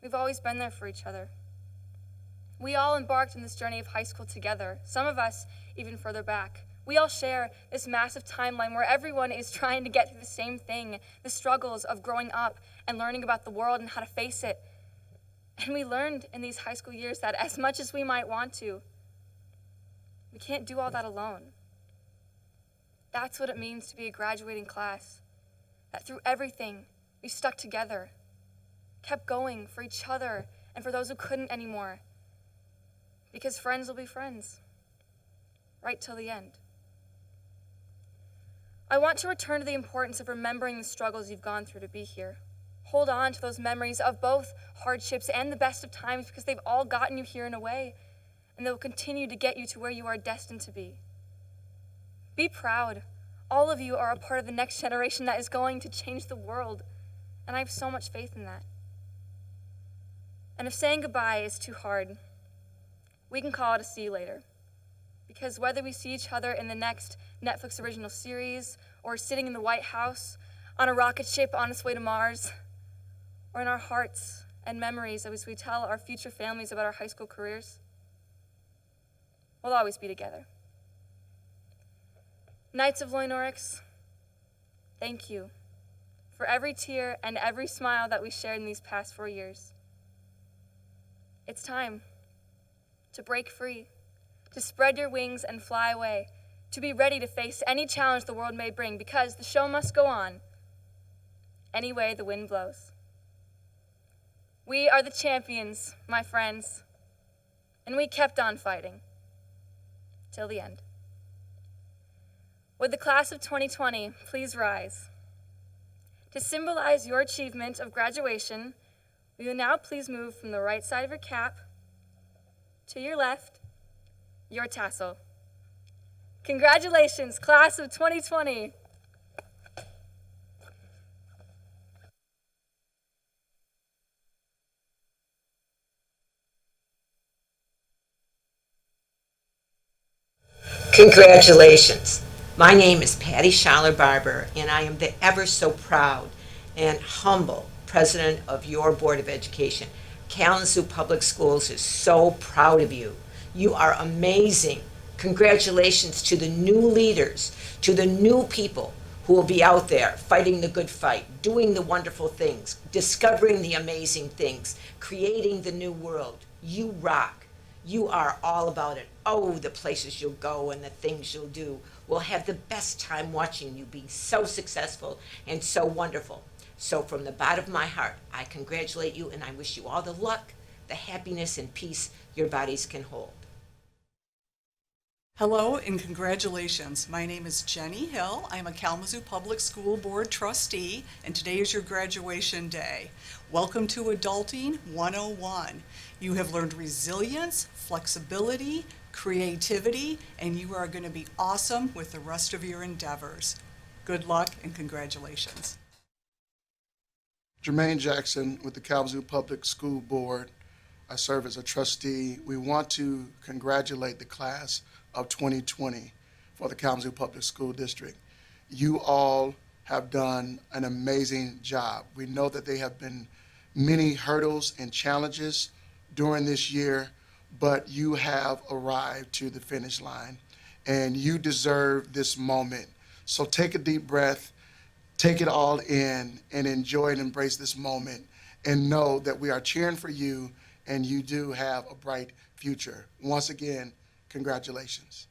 we've always been there for each other. We all embarked on this journey of high school together, some of us even further back. We all share this massive timeline where everyone is trying to get through the same thing, the struggles of growing up and learning about the world and how to face it. And we learned in these high school years that as much as we might want to, we can't do all that alone. That's what it means to be a graduating class. That through everything, we stuck together, kept going for each other and for those who couldn't anymore. Because friends will be friends, right till the end. I want to return to the importance of remembering the struggles you've gone through to be here. Hold on to those memories of both hardships and the best of times, because they've all gotten you here in a way, and they will continue to get you to where you are destined to be. Be proud. All of you are a part of the next generation that is going to change the world, and I have so much faith in that. And if saying goodbye is too hard, we can call it a see you later. Because whether we see each other in the next Netflix original series, or sitting in the White House, on a rocket ship on its way to Mars, or in our hearts and memories as we tell our future families about our high school careers, we'll always be together. Knights of Lloyd Norrix, thank you for every tear and every smile that we shared in these past 4 years. It's time to break free, to spread your wings and fly away, to be ready to face any challenge the world may bring, because the show must go on any way the wind blows. We are the champions, my friends, and we kept on fighting till the end. Would the class of 2020 please rise? To symbolize your achievement of graduation, will you now please move from the right side of your cap to your left, your tassel. Congratulations, class of 2020. Congratulations. My name is Patty Schaller-Barber, and I am the ever so proud and humble president of your Board of Education. Kalamazoo Public Schools is so proud of you. You are amazing. Congratulations to the new leaders, to the new people who will be out there fighting the good fight, doing the wonderful things, discovering the amazing things, creating the new world. You rock. You are all about it. Oh, the places you'll go and the things you'll do. We'll have the best time watching you be so successful and so wonderful. So from the bottom of my heart, I congratulate you and I wish you all the luck, the happiness and peace your bodies can hold. Hello and congratulations. My name is Jenny Hill. I'm a Kalamazoo Public School Board trustee, and today is your graduation day. Welcome to Adulting 101. You have learned resilience, flexibility, creativity, and you are going to be awesome with the rest of your endeavors. Good luck and congratulations. Jermaine Jackson with the Kalamazoo Public School Board. I serve as a trustee. We want to congratulate the class of 2020 for the Kalamazoo Public School District. You all have done an amazing job. We know that there have been many hurdles and challenges during this year, but you have arrived to the finish line and you deserve this moment. So take a deep breath, take it all in and enjoy and embrace this moment and know that we are cheering for you and you do have a bright future. Once again, congratulations.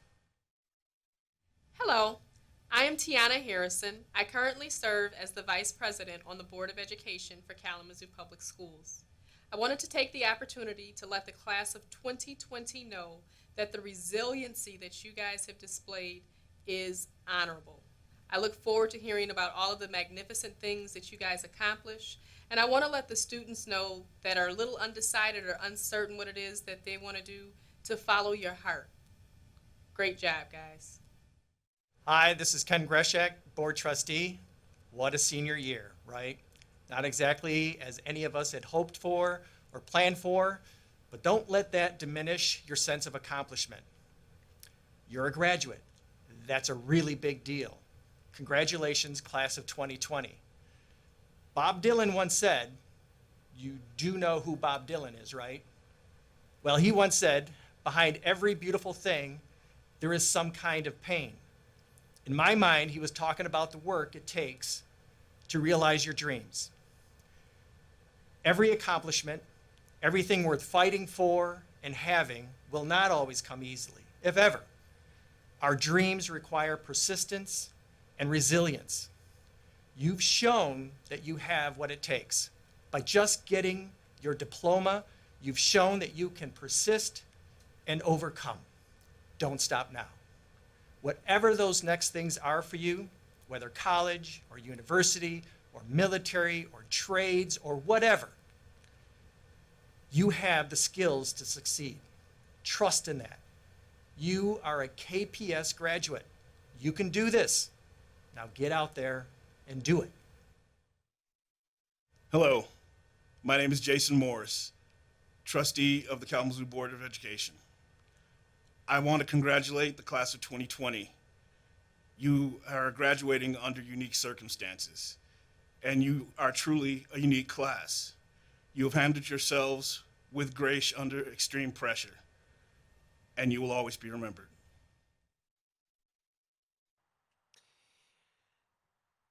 Hello, I am Tiana Harrison. I currently serve as the Vice President on the Board of Education for Kalamazoo Public Schools. I wanted to take the opportunity to let the class of 2020 know that the resiliency that you guys have displayed is honorable. I look forward to hearing about all of the magnificent things that you guys accomplish, and I want to let the students know that are a little undecided or uncertain what it is that they want to do to follow your heart. Great job, guys. Hi, this is Ken Greshak, board trustee. What a senior year, right? Not exactly as any of us had hoped for or planned for, but don't let that diminish your sense of accomplishment. You're a graduate. That's a really big deal. Congratulations, class of 2020. Bob Dylan once said, you do know who Bob Dylan is, right? Well, he once said, behind every beautiful thing, there is some kind of pain. In my mind, he was talking about the work it takes to realize your dreams. Every accomplishment, everything worth fighting for and having will not always come easily, if ever. Our dreams require persistence and resilience. You've shown that you have what it takes. By just getting your diploma, you've shown that you can persist and overcome. Don't stop now. Whatever those next things are for you, whether college or university or military or trades or whatever, you have the skills to succeed. Trust in that. You are a KPS graduate. You can do this. Now get out there and do it. Hello, my name is Jason Morris, trustee of the Kalamazoo Board of Education. I want to congratulate the class of 2020. You are graduating under unique circumstances, and you are truly a unique class. You have handled yourselves with grace under extreme pressure, and you will always be remembered.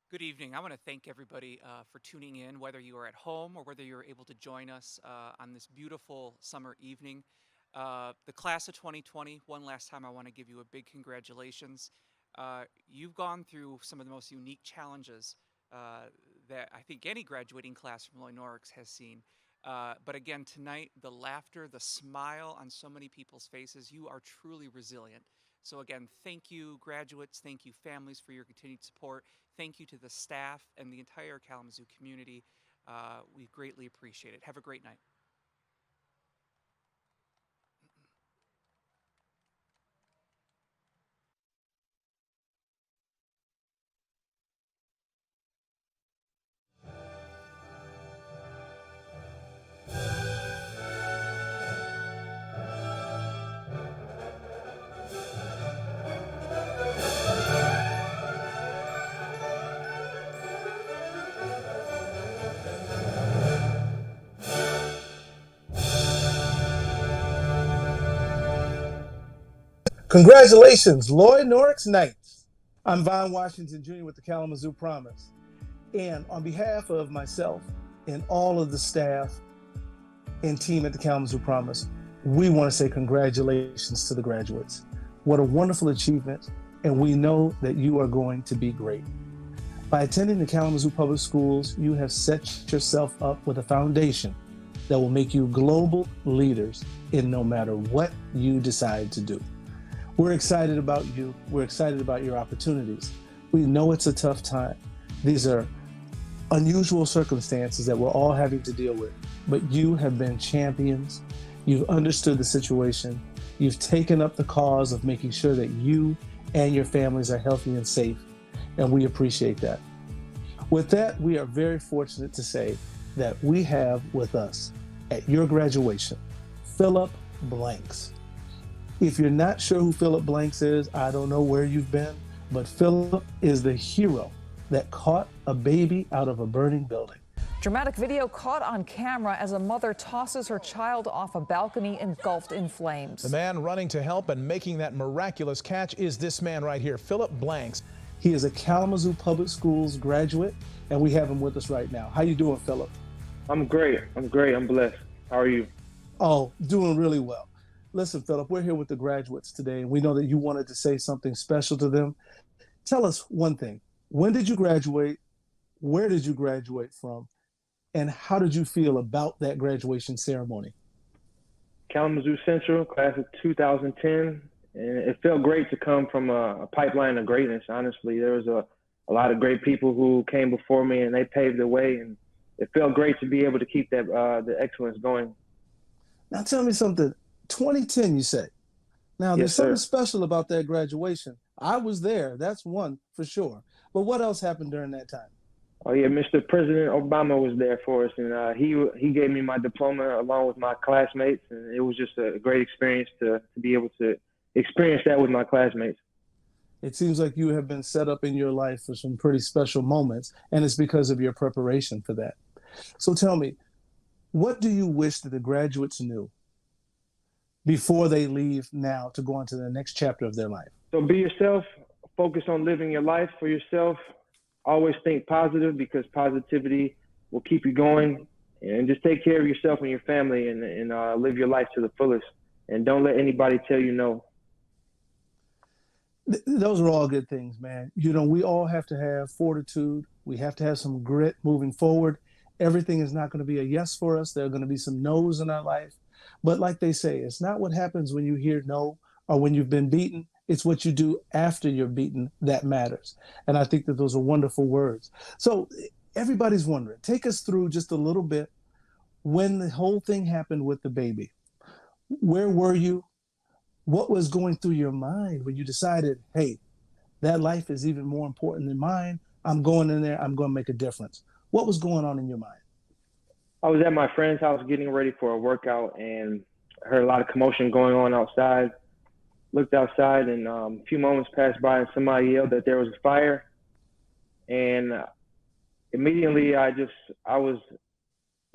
Good evening. I want to thank everybody for tuning in, whether you are at home or whether you're able to join us on this beautiful summer evening. The class of 2020, one last time I want to give you a big congratulations. You've gone through some of the most unique challenges that I think any graduating class from Lloyd Norrix has seen. But again, tonight, the laughter, the smile on so many people's faces, you are truly resilient. So again, thank you, graduates. Thank you, families, for your continued support. Thank you to the staff and the entire Kalamazoo community. We greatly appreciate it. Have a great night. Congratulations, Lloyd Norrix Knights. I'm Von Washington Jr. with the Kalamazoo Promise. And on behalf of myself and all of the staff and team at the Kalamazoo Promise, we want to say congratulations to the graduates. What a wonderful achievement, and we know that you are going to be great. By attending the Kalamazoo Public Schools, you have set yourself up with a foundation that will make you global leaders in no matter what you decide to do. We're excited about you. We're excited about your opportunities. We know it's a tough time. These are unusual circumstances that we're all having to deal with, but you have been champions. You've understood the situation. You've taken up the cause of making sure that you and your families are healthy and safe, and we appreciate that. With that, we are very fortunate to say that we have with us at your graduation, Philip Blanks. If you're not sure who Philip Blanks is, I don't know where you've been, but Philip is the hero that caught a baby out of a burning building. Dramatic video caught on camera as a mother tosses her child off a balcony engulfed in flames. The man running to help and making that miraculous catch is this man right here, Philip Blanks. He is a Kalamazoo Public Schools graduate, and we have him with us right now. How you doing, Philip? I'm great. I'm blessed. How are you? Oh, doing really well. Listen, Philip, we're here with the graduates today, and we know that you wanted to say something special to them. Tell us one thing. When did you graduate? Where did you graduate from? And how did you feel about that graduation ceremony? Kalamazoo Central, class of 2010. And it felt great to come from a pipeline of greatness, honestly. There was a lot of great people who came before me, and they paved the way. And it felt great to be able to keep that the excellence going. Now tell me something. 2010, you say. Now, there's Yes, sir. something special about that graduation. I was there. That's one for sure. But what else happened during that time? Oh, yeah, Mr. President Obama was there for us, and he gave me my diploma along with my classmates, and it was just a great experience to be able to experience that with my classmates. It seems like you have been set up in your life for some pretty special moments, and it's because of your preparation for that. So tell me, what do you wish that the graduates knew before they leave now to go on to the next chapter of their life? So be yourself, focus on living your life for yourself. Always think positive, because positivity will keep you going, and just take care of yourself and your family, and live your life to the fullest. And don't let anybody tell you no. Those are all good things, man. You know, we all have to have fortitude. We have to have some grit moving forward. Everything is not going to be a yes for us. There are going to be some no's in our life. But like they say, it's not what happens when you hear no or when you've been beaten. It's what you do after you're beaten that matters. And I think that those are wonderful words. So everybody's wondering, take us through just a little bit when the whole thing happened with the baby. Where were you? What was going through your mind when you decided, hey, that life is even more important than mine? I'm going in there. I'm going to make a difference. What was going on in your mind? I was at my friend's house getting ready for a workout, and heard a lot of commotion going on outside. Looked outside, and a few moments passed by, and somebody yelled that there was a fire. And immediately I was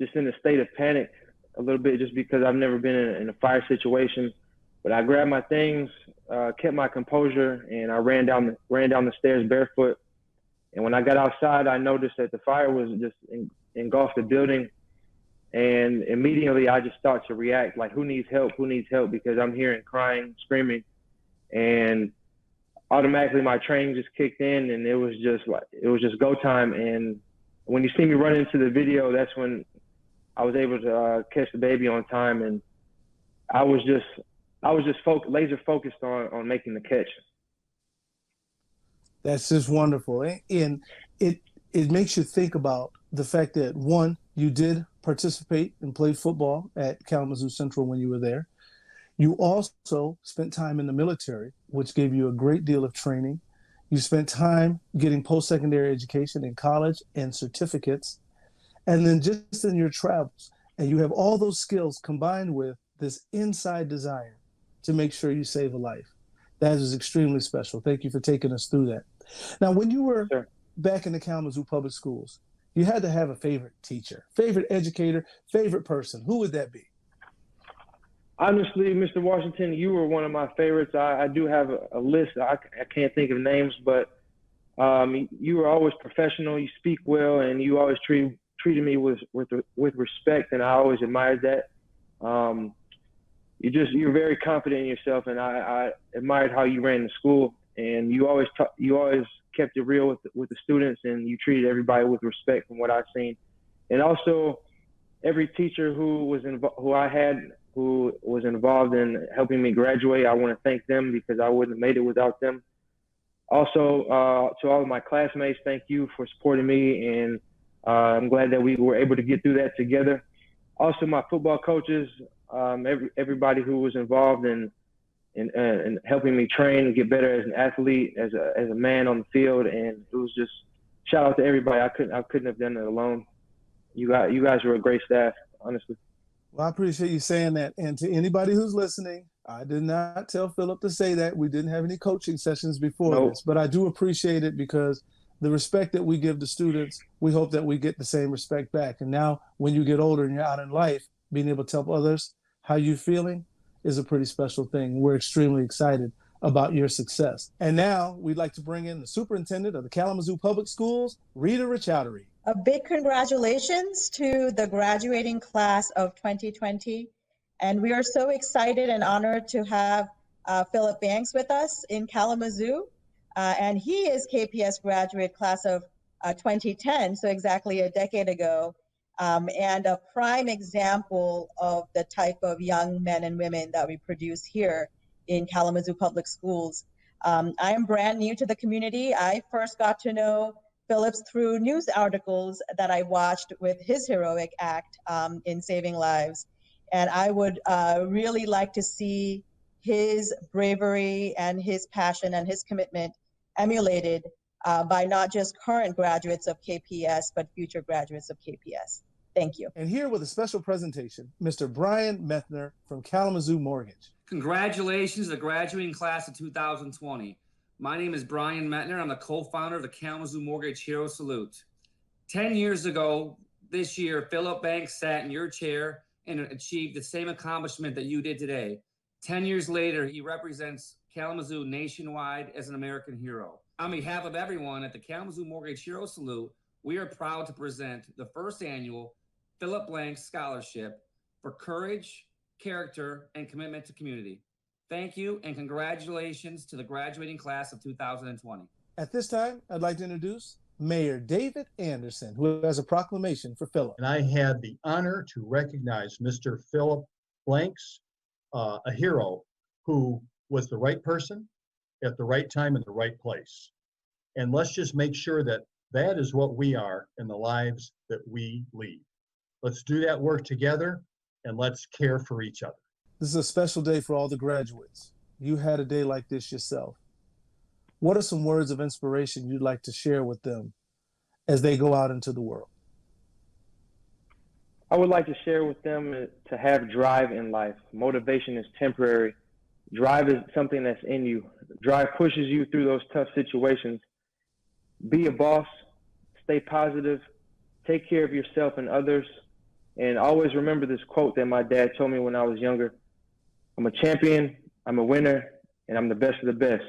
just in a state of panic a little bit, just because I've never been in a fire situation. But I grabbed my things, kept my composure, and I ran down the stairs barefoot. And when I got outside, I noticed that the fire was just engulfed the building. And immediately I just started to react, like, who needs help? Who needs help? Because I'm hearing crying, screaming. And automatically my training just kicked in, and it was just go time. And when you see me run into the video, that's when I was able to catch the baby on time. And I was just laser focused on making the catch. That's just wonderful. And it makes you think about the fact that, one, you did participate and play football at Kalamazoo Central when you were there. You also spent time in the military, which gave you a great deal of training. You spent time getting post-secondary education in college and certificates, and then just in your travels. And you have all those skills combined with this inside desire to make sure you save a life. That is extremely special. Thank you for taking us through that. Now, when you were back in the Kalamazoo Public Schools, you had to have a favorite teacher, favorite educator, favorite person. Who would that be? Honestly, Mr. Washington, you were one of my favorites. I do have a list. I can't think of names, but you were always professional. You speak well, and you always treated me with respect, and I always admired that. you're very confident in yourself, and I admired how you ran the school, and you always kept it real with the students, and you treated everybody with respect from what I've seen. And also, every teacher who was involved in helping me graduate, I want to thank them because I wouldn't have made it without them. Also, to all of my classmates, thank you for supporting me, and I'm glad that we were able to get through that together. Also, my football coaches, everybody who was involved in helping me train and get better as an athlete, as a man on the field, and it was just shout out to everybody. I couldn't have done it alone. You guys were a great staff, honestly. Well, I appreciate you saying that. And to anybody who's listening, I did not tell Philip to say that. We didn't have any coaching sessions before this, but I do appreciate it because the respect that we give to students, we hope that we get the same respect back. And now when you get older and you're out in life, being able to tell others how you're feeling is a pretty special thing. We're extremely excited about your success. And now we'd like to bring in the superintendent of the Kalamazoo Public Schools, Rita Richowdery. A big congratulations to the graduating class of 2020. And we are so excited and honored to have Philip Banks with us in Kalamazoo. And he is KPS graduate class of 2010, so exactly a decade ago, and a prime example of the type of young men and women that we produce here in Kalamazoo Public Schools. I am brand new to the community. I first got to know Phillips through news articles that I watched with his heroic act in saving lives. And I would really like to see his bravery and his passion and his commitment emulated by not just current graduates of KPS, but future graduates of KPS. Thank you. And here with a special presentation, Mr. Brian Methner from Kalamazoo Mortgage. Congratulations to the graduating class of 2020. My name is Brian Metner. I'm the co-founder of the Kalamazoo Mortgage Hero Salute. 10 years ago this year, Philip Banks sat in your chair and achieved the same accomplishment that you did today. 10 years later, he represents Kalamazoo nationwide as an American hero. On behalf of everyone at the Kalamazoo Mortgage Hero Salute, we are proud to present the first annual Philip Blanks Scholarship for courage, character, and commitment to community. Thank you and congratulations to the graduating class of 2020. At this time, I'd like to introduce Mayor David Anderson, who has a proclamation for Philip. And I had the honor to recognize Mr. Philip Blanks, a hero who was the right person at the right time in the right place. And let's just make sure that that is what we are in the lives that we lead. Let's do that work together and let's care for each other. This is a special day for all the graduates. You had a day like this yourself. What are some words of inspiration you'd like to share with them as they go out into the world? I would like to share with them to have drive in life. Motivation is temporary. Drive is something that's in you. Drive pushes you through those tough situations. Be a boss, stay positive, take care of yourself and others, and always remember this quote that my dad told me when I was younger. I'm a champion, I'm a winner, and I'm the best of the best.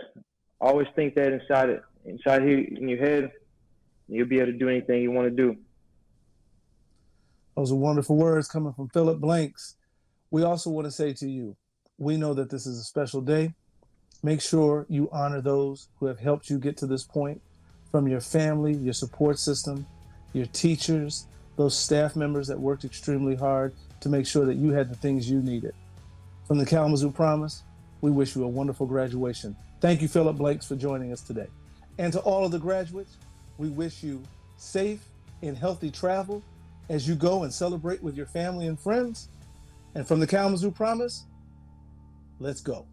Always think that inside here in your head, and you'll be able to do anything you want to do. Those are wonderful words coming from Philip Blanks. We also want to say to you, we know that this is a special day. Make sure you honor those who have helped you get to this point, from your family, your support system, your teachers, those staff members that worked extremely hard to make sure that you had the things you needed. From the Kalamazoo Promise, we wish you a wonderful graduation. Thank you, Philip Blanks, for joining us today. And to all of the graduates, we wish you safe and healthy travel as you go and celebrate with your family and friends. And from the Kalamazoo Promise, let's go.